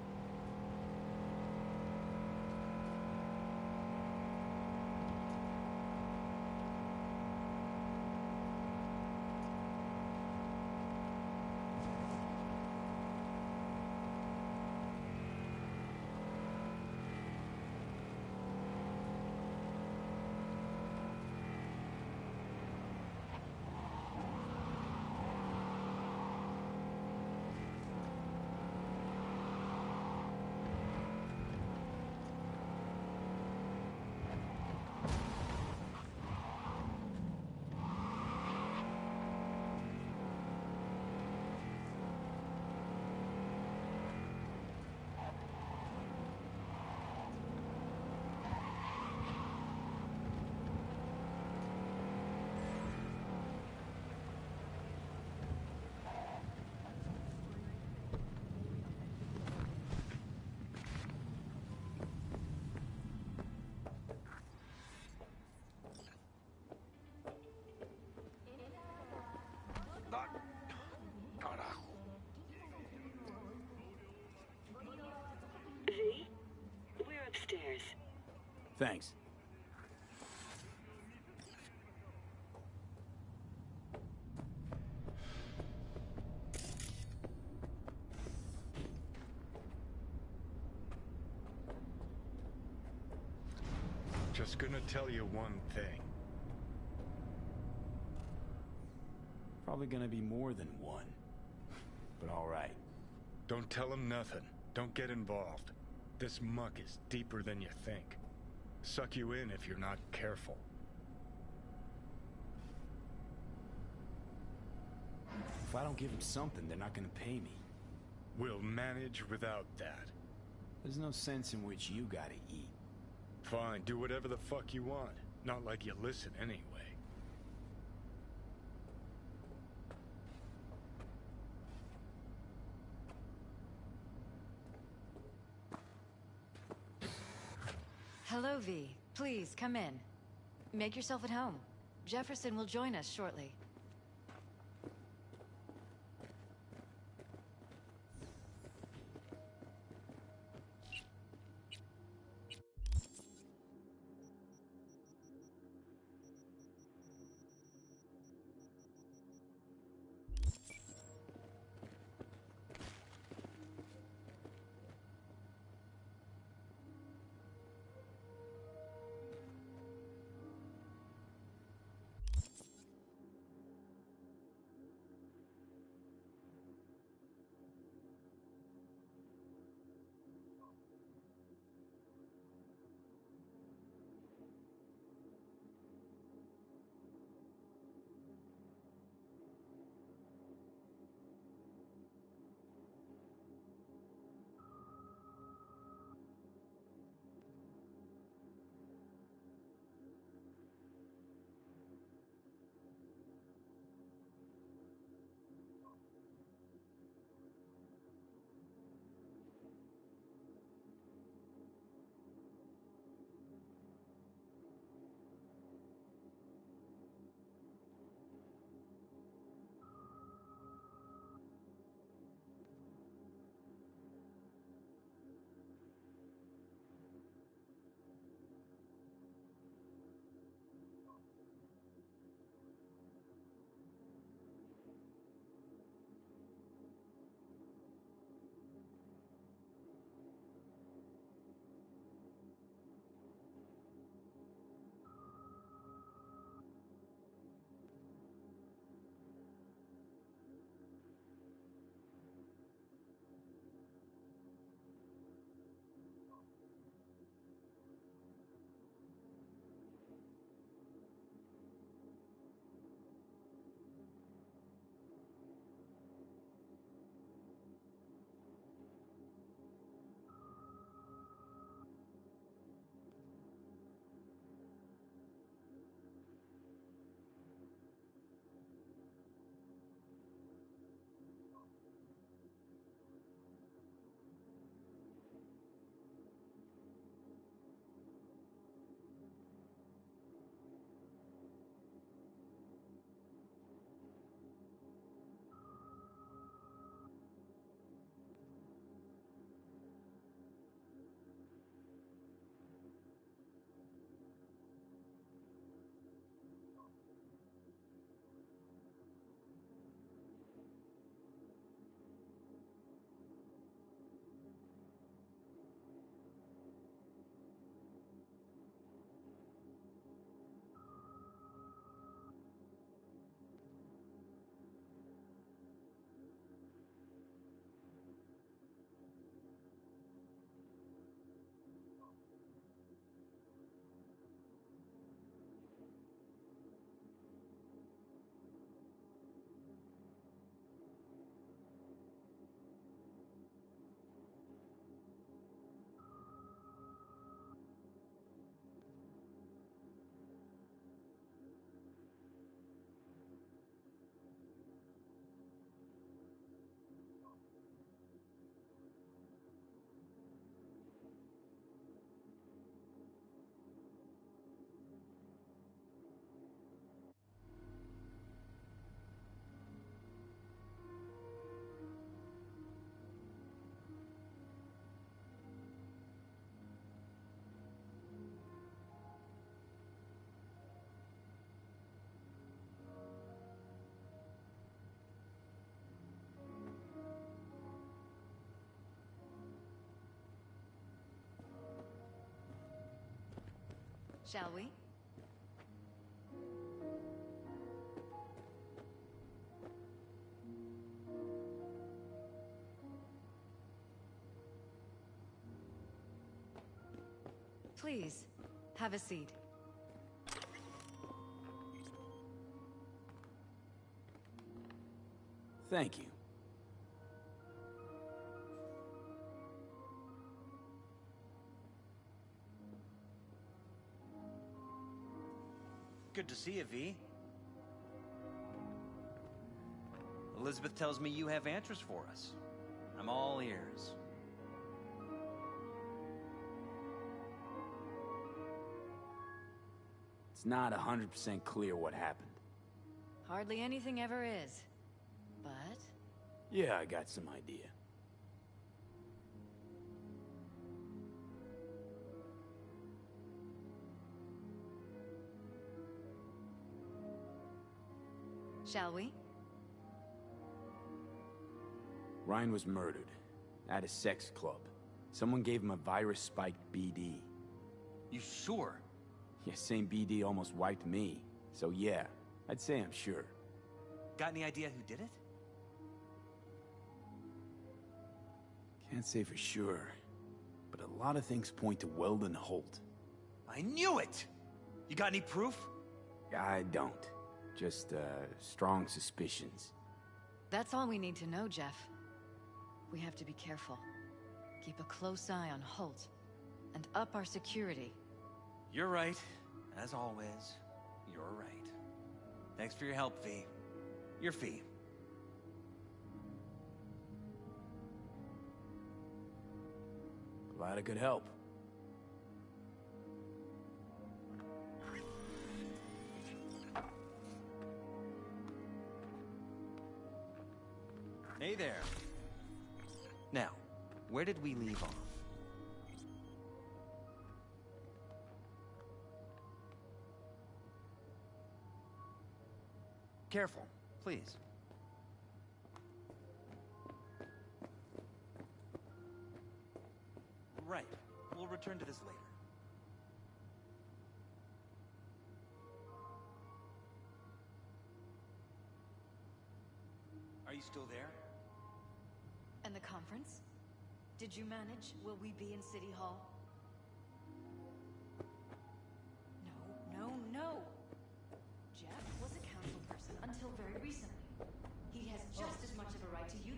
V? We're upstairs. Thanks. Just gonna tell you one thing. Probably gonna be more than one. But alright. Don't tell him nothing. Don't get involved. This muck is deeper than you think. Suck you in if you're not careful. If I don't give them something, they're not gonna pay me. We'll manage without that. There's no sense in which you gotta eat. Fine, do whatever the fuck you want. Not like you listen anyway. Hello, V. Please, come in. Make yourself at home. Jefferson will join us shortly. Shall we? Please, have a seat. Thank you. Good to see you, V. Elizabeth tells me you have answers for us. I'm all ears. It's not 100% clear what happened. Hardly anything ever is. But... Yeah, I got some idea. Shall we? Ryan was murdered. At a sex club. Someone gave him a virus-spiked BD. You sure? Yeah, same BD almost wiped me. So yeah, I'd say I'm sure. Got any idea who did it? Can't say for sure, but a lot of things point to Weldon Holt. I knew it! You got any proof? I don't. Just, strong suspicions. That's all we need to know, Jeff. We have to be careful. Keep a close eye on Holt. And up our security. You're right. As always, you're right. Thanks for your help, V. Your fee. Glad I could help. Hey there. Now, where did we leave off? Careful, please. Right. We'll return to this later. Are you still there? And the conference? Did you manage? Will we be in City Hall? No. Jeff was a council person until very recently. He has just as much of a right to you.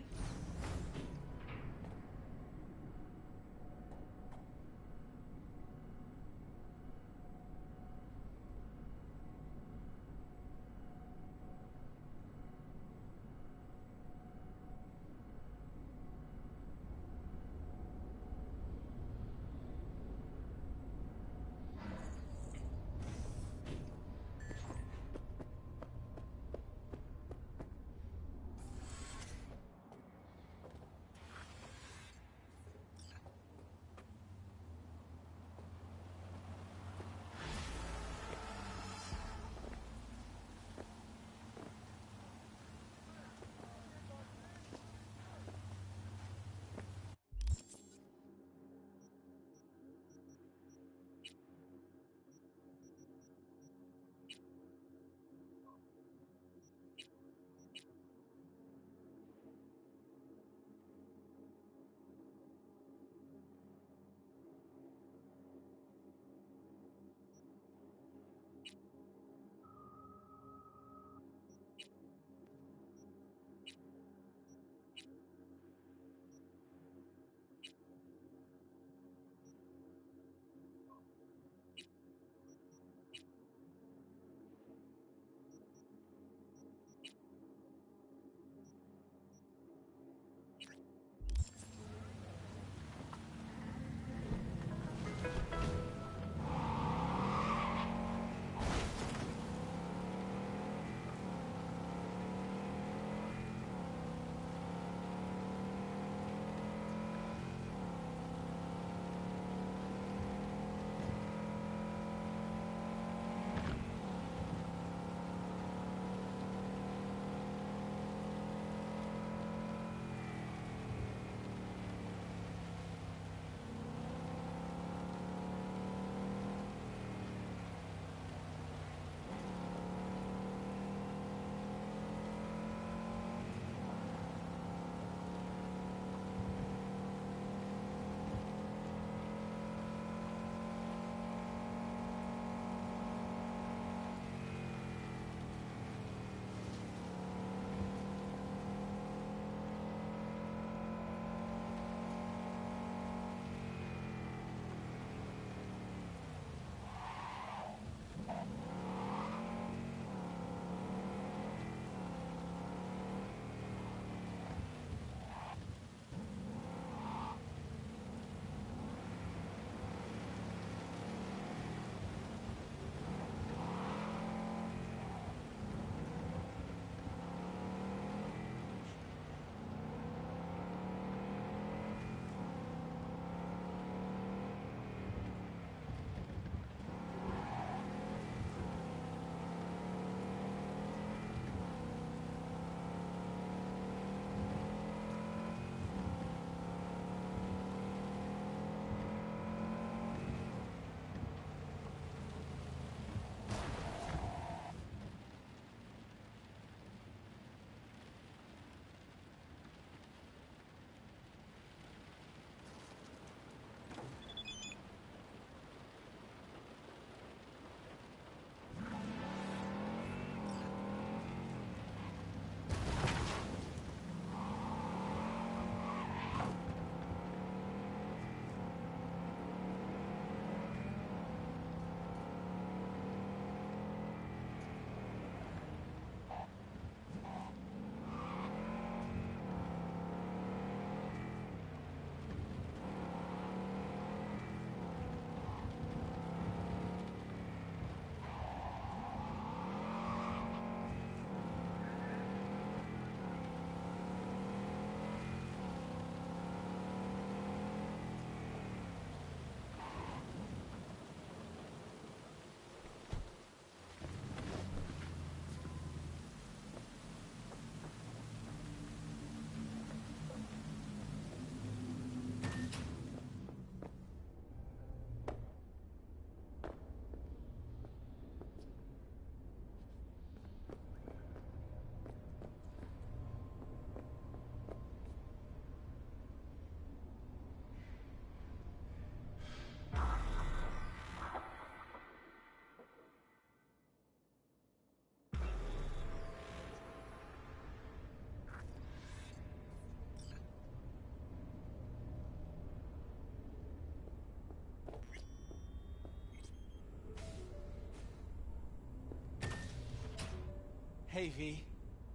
Hey, V.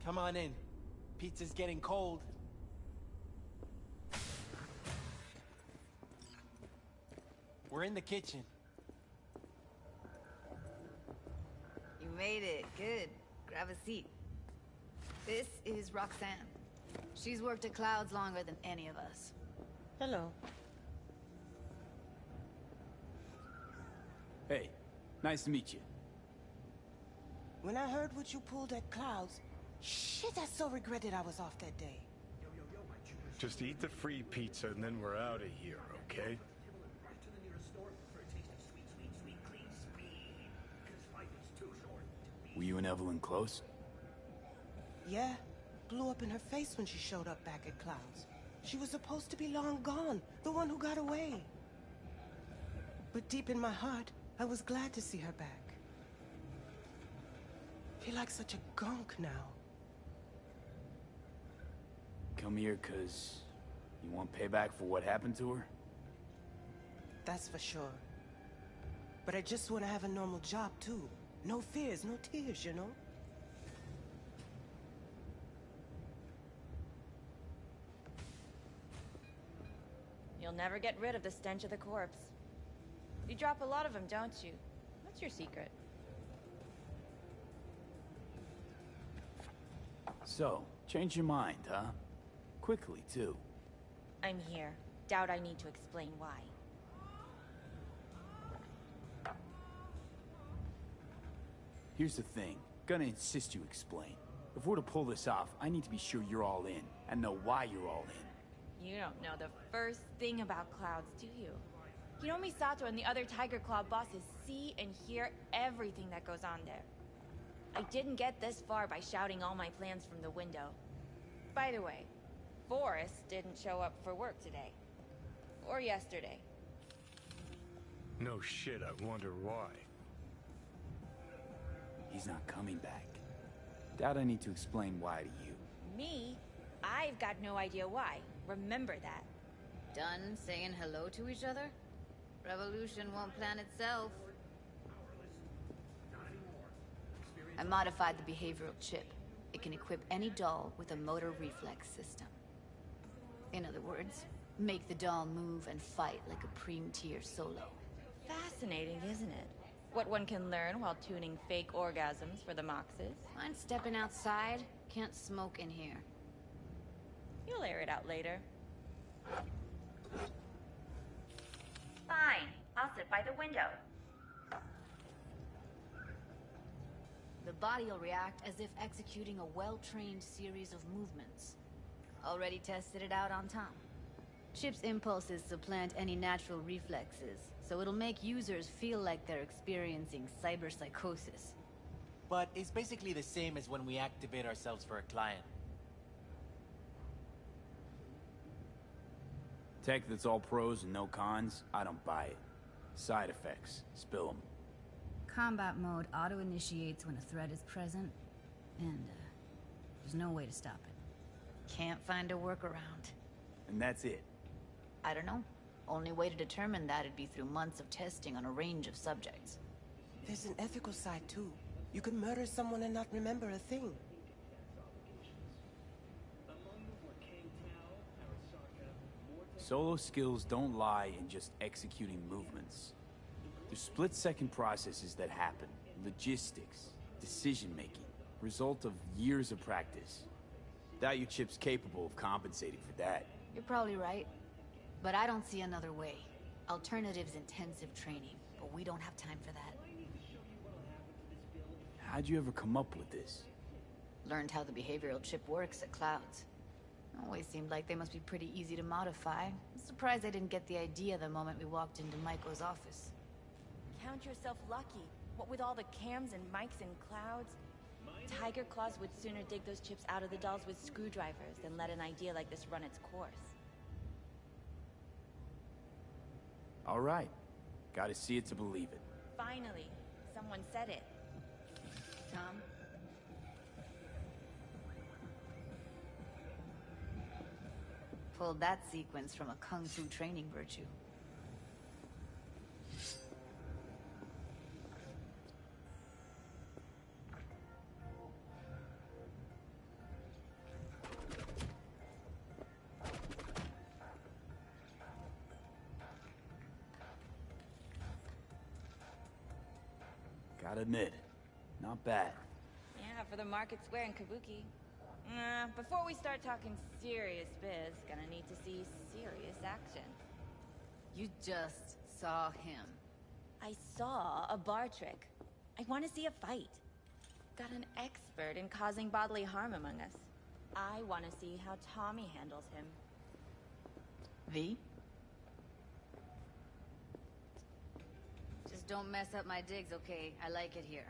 Come on in. Pizza's getting cold. We're in the kitchen. You made it. Good. Grab a seat. This is Roxanne. She's worked at Clouds longer than any of us. Hello. Hey, nice to meet you. When I heard what you pulled at Clouds, shit, I so regretted I was off that day. Just eat the free pizza and then we're out of here, okay? Were you and Evelyn close? Yeah, blew up in her face when she showed up back at Clouds. She was supposed to be long gone, the one who got away. But deep in my heart, I was glad to see her back. Feel like such a gunk now. Come here 'cause you want payback for what happened to her? That's for sure. But I just want to have a normal job, too. No fears, no tears, you know? You'll never get rid of the stench of the corpse. You drop a lot of them, don't you? What's your secret? So, change your mind, huh? Quickly, too. I'm here. Doubt I need to explain why. Here's the thing. Gonna insist you explain. If we're to pull this off, I need to be sure you're all in, and know why you're all in. You don't know the first thing about Clouds, do you? You know Misato and the other Tiger Claw bosses see and hear everything that goes on there. I didn't get this far by shouting all my plans from the window. By the way, Forrest didn't show up for work today. Or yesterday. No shit, I wonder why. He's not coming back. Doubt I need to explain why to you. Me? I've got no idea why. Remember that. Done saying hello to each other? Revolution won't plan itself. I modified the behavioral chip. It can equip any doll with a motor reflex system. In other words, make the doll move and fight like a Prem-tier solo. Fascinating, isn't it? What one can learn while tuning fake orgasms for the Moxes. Mind stepping outside? Can't smoke in here. You'll air it out later. Fine. I'll sit by the window. The body will react as if executing a well-trained series of movements. Already tested it out on Tom. Chip's impulses supplant any natural reflexes, so it'll make users feel like they're experiencing cyberpsychosis. But it's basically the same as when we activate ourselves for a client. Tech that's all pros and no cons, I don't buy it. Side effects, spill them. Combat mode auto-initiates when a threat is present, and there's no way to stop it. Can't find a workaround. And that's it? I don't know. Only way to determine that'd be through months of testing on a range of subjects. There's an ethical side, too. You could murder someone and not remember a thing. Solo skills don't lie in just executing movements. There's split-second processes that happen. Logistics, decision-making, result of years of practice. Doubt your chip's capable of compensating for that. You're probably right. But I don't see another way. Alternative's intensive training, but we don't have time for that. How'd you ever come up with this? Learned how the behavioral chip works at Clouds. Always seemed like they must be pretty easy to modify. I'm surprised I didn't get the idea the moment we walked into Maiko's office. Count yourself lucky. What with all the cams and mics and Clouds? Tiger Claws would sooner dig those chips out of the dolls with screwdrivers than let an idea like this run its course. All right. Gotta see it to believe it. Finally, someone said it. Tom? Pulled that sequence from a kung fu training virtue. Gotta admit, not bad. Yeah, for the market square in Kabuki. Before we start talking serious biz, gonna need to see serious action. You just saw him. I saw a bar trick. I want to see a fight. Got an expert in causing bodily harm among us. I want to see how Tommy handles him. V? Just don't mess up my digs, okay? I like it here.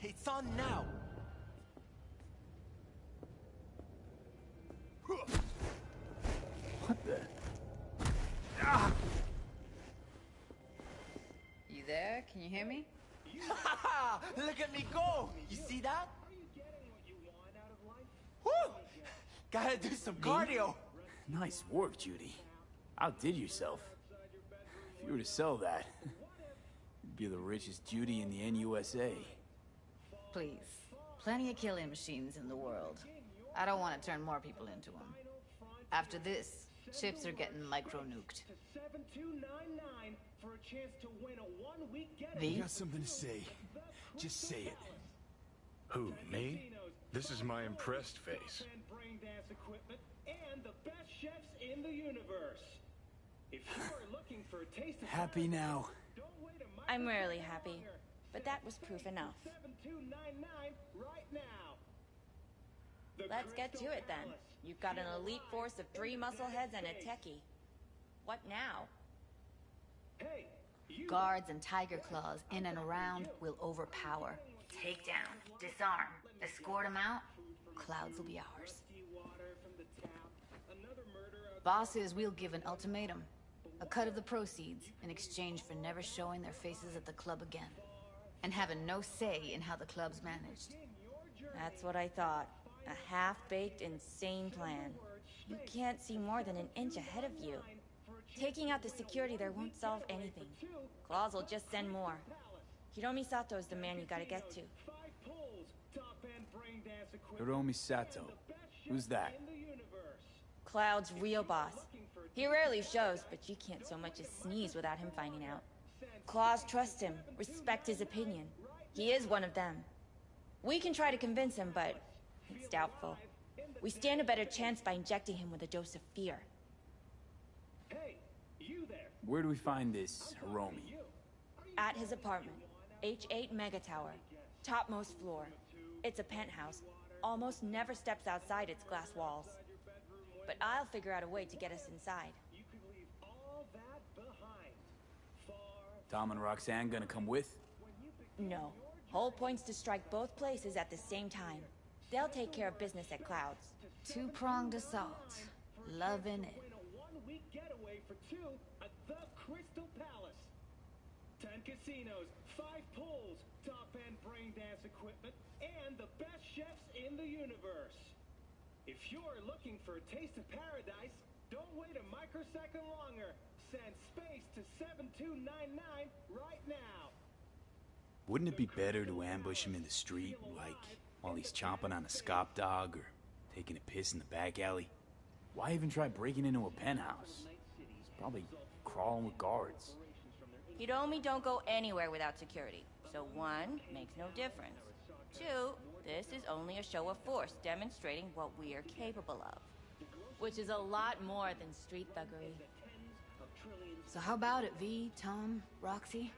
It's on now! What the? You there? Can you hear me? Look at me go! You see that? Woo! Gotta do some cardio! Nice work, Judy. Outdid yourself. If you were to sell that, you'd be the richest Judy in the NUSA. Please. Plenty of killing machines in the world. I don't want to turn more people into them. After this, chips are getting micro-nuked. V? You got something to say. Just say it. Who, me? This is my impressed face. Happy now? I'm rarely happy, but that was proof enough. Let's get to it then. You've got an elite force of 3 muscleheads and a techie. What now? Guards and tiger claws in and around will overpower. Take down, disarm, escort them out. Clouds will be ours. Bosses, we'll give an ultimatum. A cut of the proceeds in exchange for never showing their faces at the club again. And having no say in how the club's managed. That's what I thought. A half-baked, insane plan. You can't see more than an inch ahead of you. Taking out the security there won't solve anything. Claws will just send more. Hiromi Sato is the man you gotta get to. Hiromi Sato. Who's that? Cloud's real boss. He rarely shows, but you can't so much as sneeze without him finding out. Claws trust him, respect his opinion. He is one of them. We can try to convince him, but it's doubtful. We stand a better chance by injecting him with a dose of fear. Where do we find this Hiromi? At his apartment. H8 Mega Tower. Topmost floor. It's a penthouse. Almost never steps outside its glass walls. But I'll figure out a way to get us inside. Tom and Roxanne gonna come with? No. Whole point's to strike both places at the same time. They'll take care of business at Clouds. Two-pronged assault. Loving it. Crystal Palace. 10 casinos, 5 pools, top-end brain dance equipment, and the best chefs in the universe. If you're looking for a taste of paradise, don't wait a microsecond longer. Send space to 7299 right now. Wouldn't it be better to ambush him in the street, like while he's chomping on a scop dog or taking a piss in the back alley? Why even try breaking into a penthouse? He's probably crawling with guards. Hiromi don't go anywhere without security. So 1, makes no difference. 2, this is only a show of force demonstrating what we are capable of. Which is a lot more than street thuggery. So how about it, V, Tom, Roxy?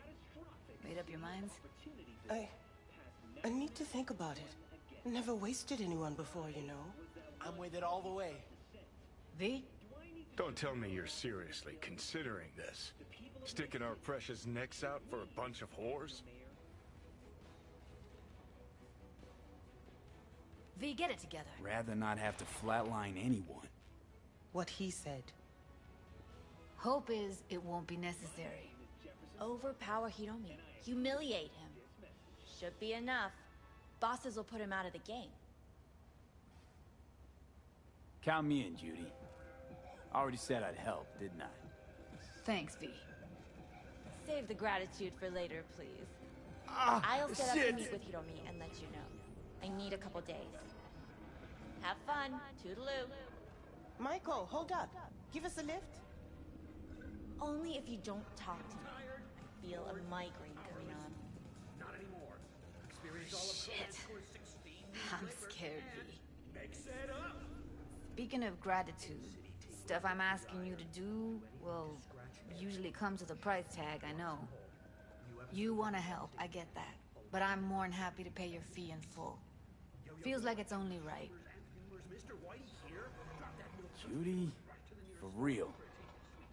Made up your minds? I need to think about it. Never wasted anyone before, you know. I'm with it all the way. V? Don't tell me you're seriously considering this. Sticking our precious necks out for a bunch of whores? V, get it together. Rather not have to flatline anyone. What he said. Hope is it won't be necessary. Overpower Hiromi. Humiliate him. Should be enough. Bosses will put him out of the game. Count me in, Judy. I already said I'd help, didn't I? Thanks, V. Save the gratitude for later, please. I'll set up to meet with Hiromi and let you know. I need a couple days. Have fun. Toodaloo. Michael, hold up. Give us a lift. Only if you don't talk to me. I feel a migraine coming on. Not anymore. Experience all of Shit. I'm scared, V. Makes it up. Speaking of gratitude, stuff I'm asking you to do, well, usually comes with a price tag, I know. You want to help, I get that. But I'm more than happy to pay your fee in full. Feels like it's only right. Judy? For real?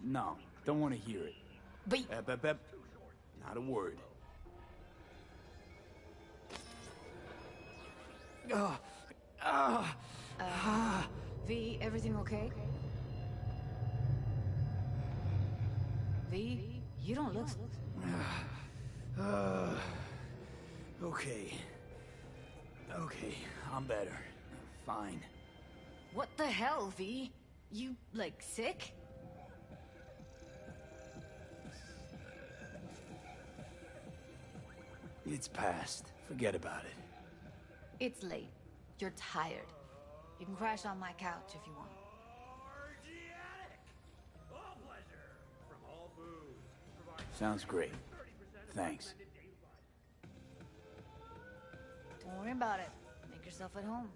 No, don't want to hear it. But... Ep. Not a word. V, everything okay? V, you don't look... Okay. Okay, I'm better. Fine. What the hell, V? You, like, sick? It's past. Forget about it. It's late. You're tired. You can crash on my couch if you want. All pleasure from all foods. Sounds great. Thanks. Don't worry about it. Make yourself at home.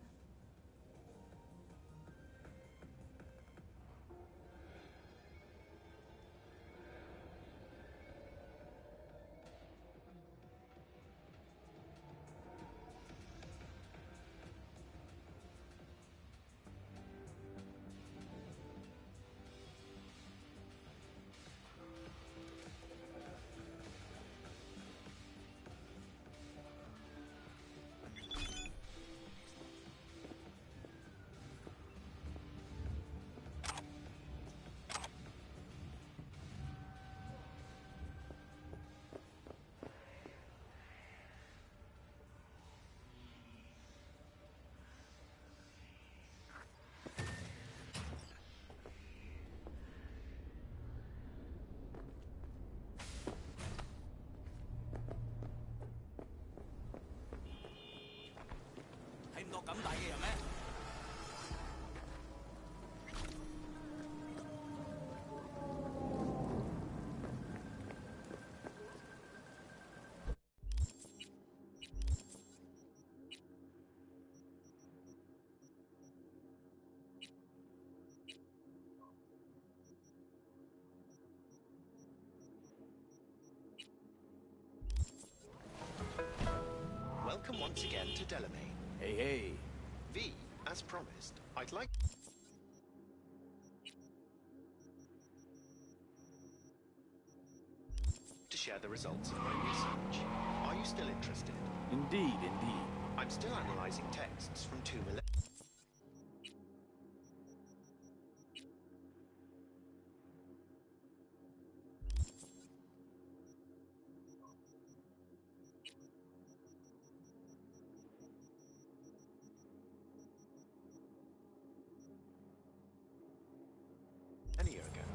Welcome once again to Delamain. Hey. V, as promised, I'd like to share the results of my research. Are you still interested? Indeed. I'm still analyzing texts from 2 millennia. Ago.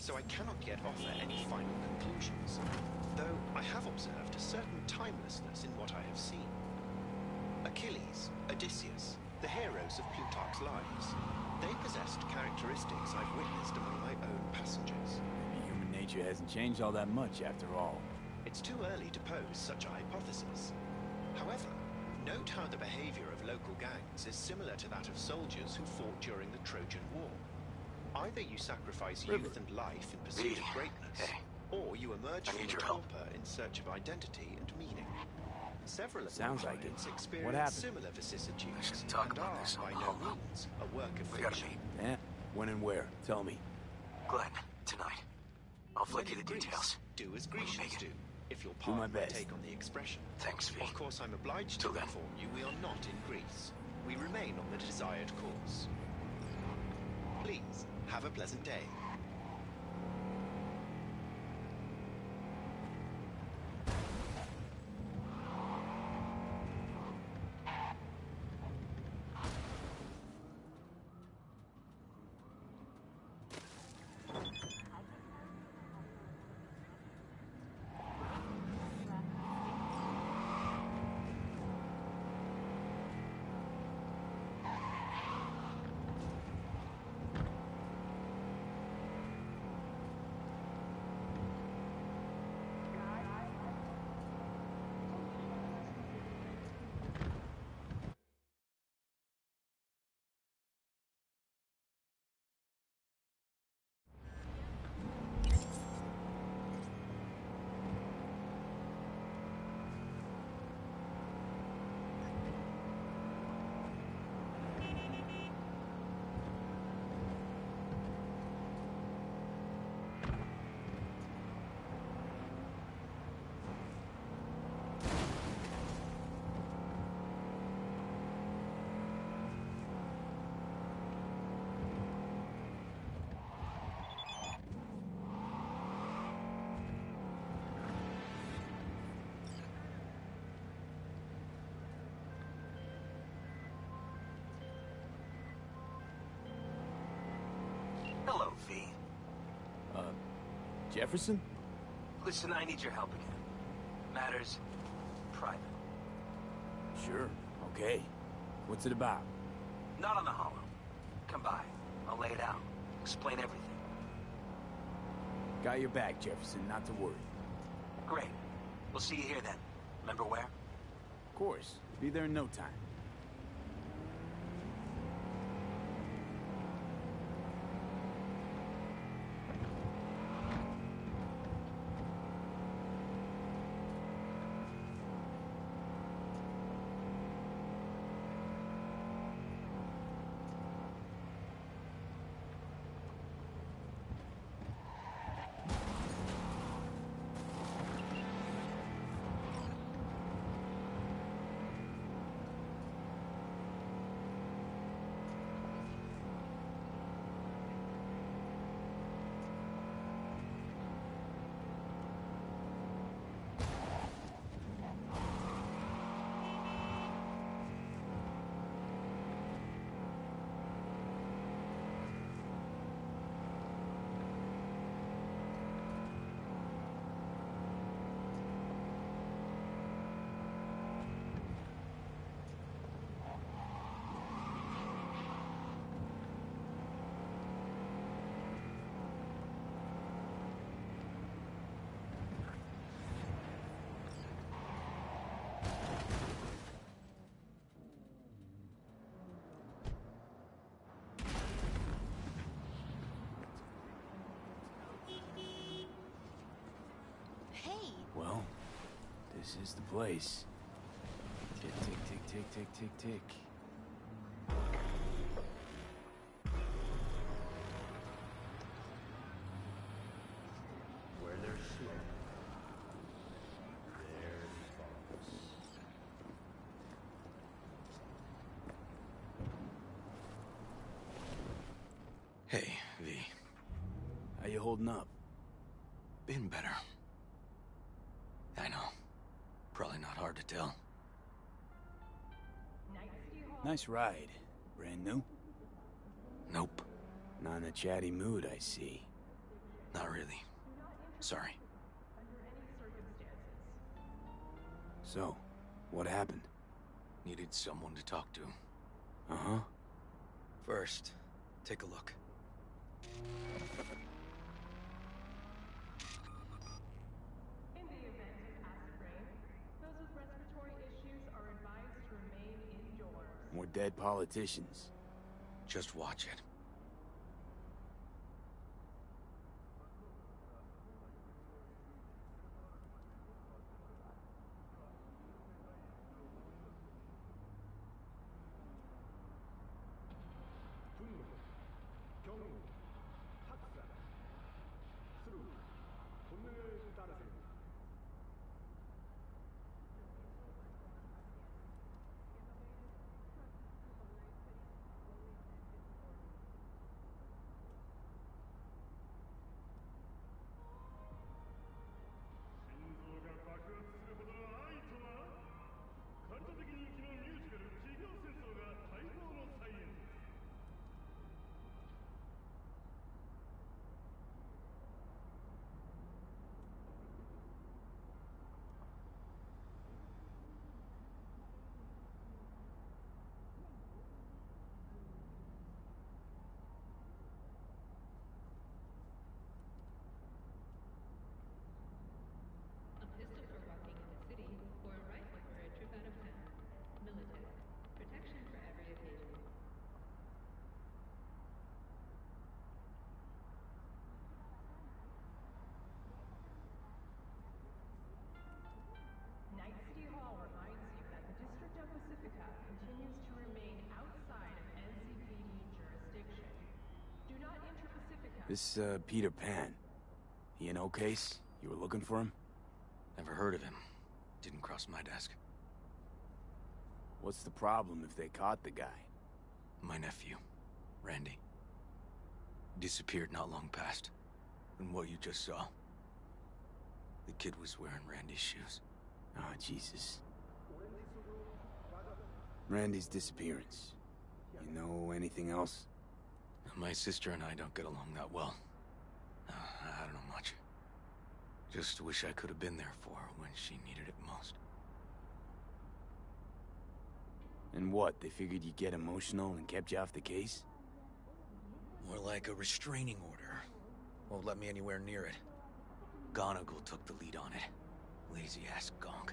So I cannot yet offer any final conclusions, though I have observed a certain timelessness in what I have seen. Achilles, Odysseus, the heroes of Plutarch's lives, they possessed characteristics I've witnessed among my own passengers. Maybe human nature hasn't changed all that much after all. It's too early to pose such a hypothesis. However, note how the behavior of local gangs is similar to that of soldiers who fought during the Trojan War. Either you sacrifice youth and life in pursuit of greatness, or you emerge from the torpor in search of identity and meaning. Several of my clients experience similar vicissitudes and are, by no means, a work of fiction. Yeah? When and where? Tell me. Glenn, tonight. I'll flick you the details. Do as Grecians do. If you'll pardon my take on the expression. Thanks, V. Of course, I'm obliged to inform you we are not in Greece. We remain on the desired course. Please, have a pleasant day. Jefferson? Listen, I need your help again. Matters private. Sure, okay. What's it about? Not on the hollow. Come by. I'll lay it out. Explain everything. Got your back, Jefferson, not to worry. Great. We'll see you here then. Remember where? Of course. Be there in no time. Well, this is the place. Tick, tick, tick, tick, tick, tick, tick. Where there's smoke, there's sparks. Hey, V. How you holding up? Been better. I know. Probably not hard to tell. Nice ride. Brand new? Nope. Not in a chatty mood, I see. Not really. Sorry. So, what happened? Needed someone to talk to. Uh-huh. First, take a look. More dead politicians. Just watch it. This, Peter Pan. He an case? You were looking for him? Never heard of him. Didn't cross my desk. What's the problem if they caught the guy? My nephew, Randy. Disappeared not long past. And what you just saw. The kid was wearing Randy's shoes. Ah, Jesus. Randy's disappearance. You know anything else? My sister and I don't get along that well. I don't know much. Just wish I could have been there for her when she needed it most. And what, they figured you'd get emotional and kept you off the case? More like a restraining order. Won't let me anywhere near it. Gonagle took the lead on it. Lazy-ass gonk.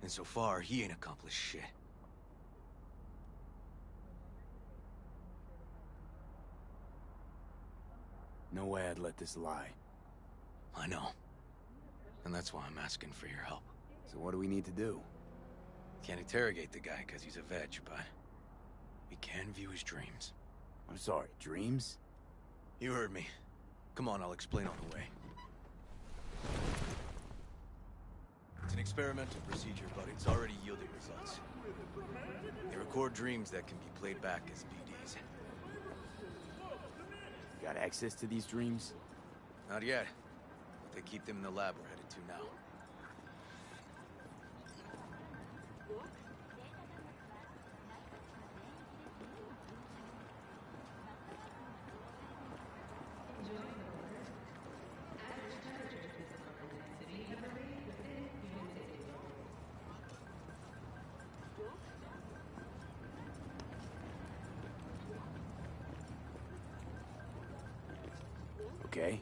And so far, he ain't accomplished shit. No way I'd let this lie. I know. And that's why I'm asking for your help. So what do we need to do? Can't interrogate the guy because he's a veg, but we can view his dreams. I'm sorry, dreams? You heard me. Come on, I'll explain on the way. It's an experimental procedure, but it's already yielding results. They record dreams that can be played back as BDs. Got access to these dreams? Not yet, but they keep them in the lab we're headed to now. Okay.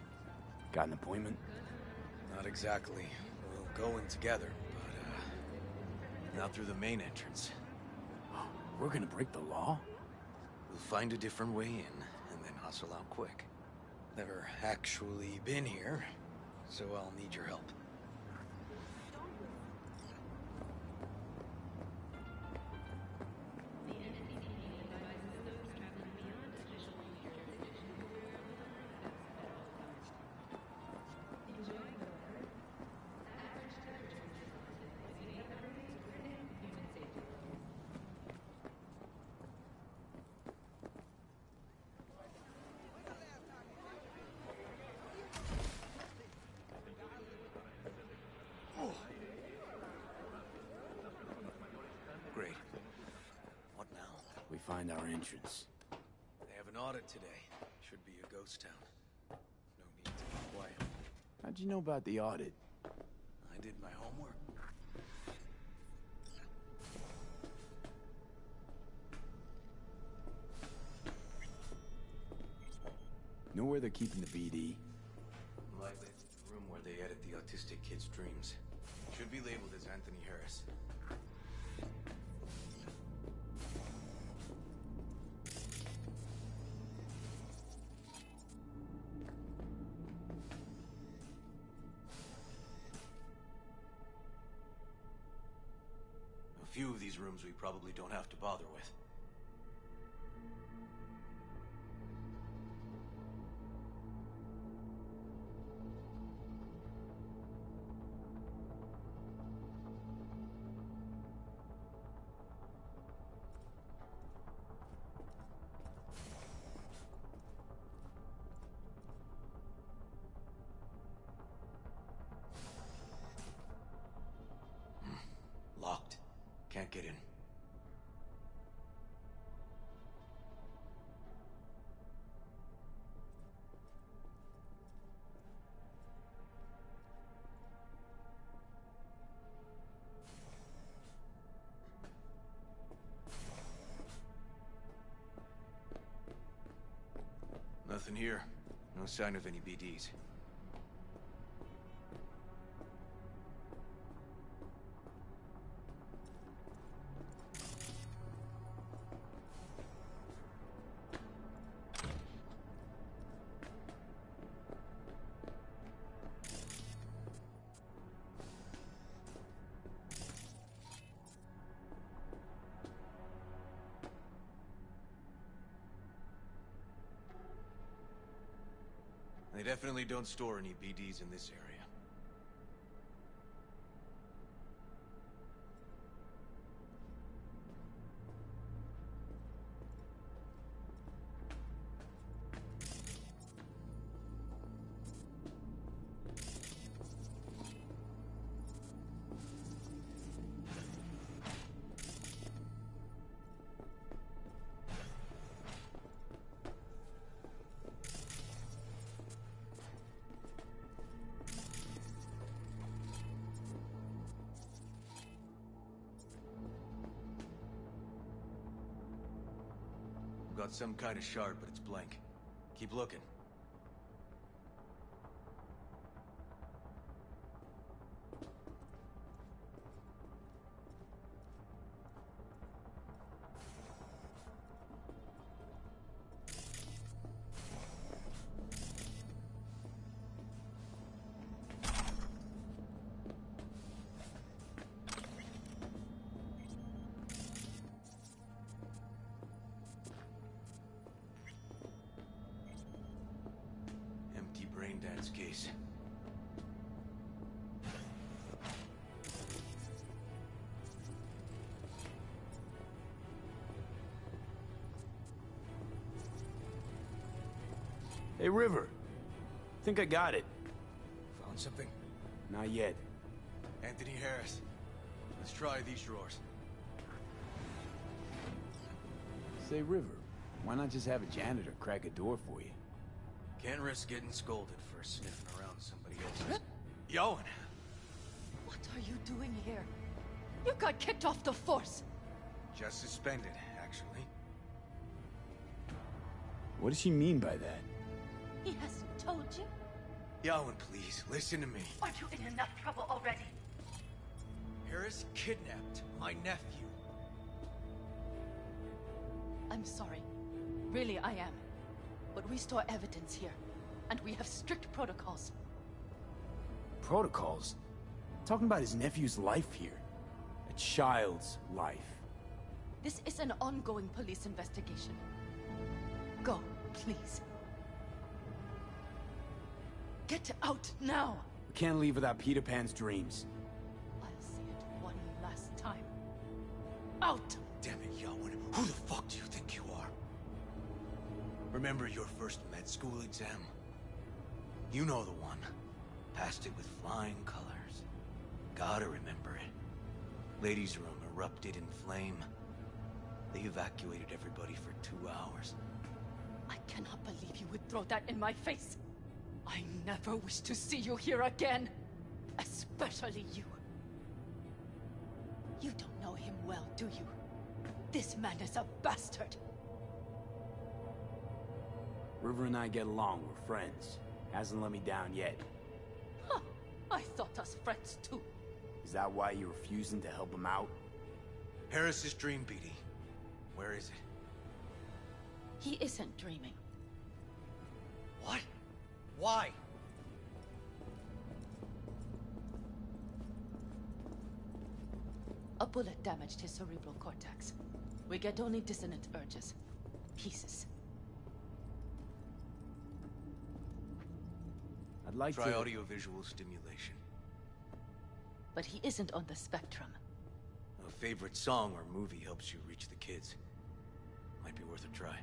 Got an appointment? Not exactly. We'll go in together, but, not through the main entrance. We're gonna break the law? We'll find a different way in, and then hustle out quick. Never actually been here, so I'll need your help. Great. What now? We find our entrance. They have an audit today. Should be a ghost town. No need to be quiet. How'd you know about the audit? I did my homework. Know where they're keeping the BD? Likely the room where they edit the autistic kid's dreams. Should be labeled as Anthony Harris. A few of these rooms we probably don't have to bother with. Locked. Can't get in. Nothing here. No sign of any BDs. They definitely don't store any BDs in this area. I've got some kind of shard, but it's blank. Keep looking. Empty brain dance case. Hey, River. Think I got it. Found something? Not yet. Anthony Harris. Let's try these drawers. Say, River, why not just have a janitor crack a door for you? Can't risk getting scolded for sniffing around somebody else's. Yowen! What are you doing here? You got kicked off the force. Just suspended, actually. What does she mean by that? He hasn't told you? Yowen, please, listen to me. Are you in enough trouble already? Harris kidnapped my nephew. I'm sorry. Really, I am. But we store evidence here, and we have strict protocols. Protocols? Talking about his nephew's life here. A child's life. This is an ongoing police investigation. Go, please. Get out now! We can't leave without Peter Pan's dreams. I'll say it one last time. Out! Damn it, Yowen. Who the fuck do you think you are? Remember your first med school exam? You know the one. Passed it with flying colors. Gotta remember it. Ladies' room erupted in flame. They evacuated everybody for 2 hours. I cannot believe you would throw that in my face. I never wish to see you here again. Especially you. You don't know him well, do you? This man is a bastard. River and I get along. We're friends. Hasn't let me down yet. Huh. I thought us friends too. Is that why you're refusing to help him out? Harris's dream, BD. Where is it? He isn't dreaming. What? Why? A bullet damaged his cerebral cortex. We get only dissonant urges. Pieces. I'd like Try to... audiovisual stimulation. But he isn't on the spectrum. A favorite song or movie helps you reach the kids. Might be worth a try.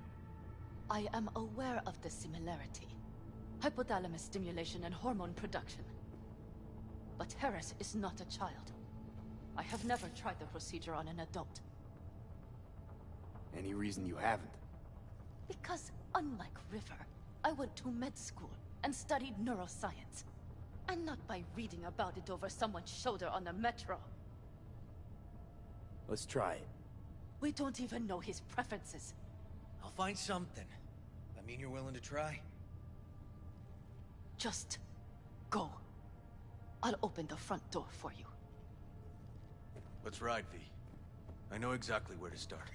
I am aware of the similarity. Hypothalamus stimulation and hormone production. But Harris is not a child. I have never tried the procedure on an adult. Any reason you haven't? Because, unlike River, I went to med school and studied neuroscience. And not by reading about it over someone's shoulder on the metro. Let's try it. We don't even know his preferences. I'll find something. I mean you're willing to try? Just go. I'll open the front door for you. Let's ride, V. I know exactly where to start.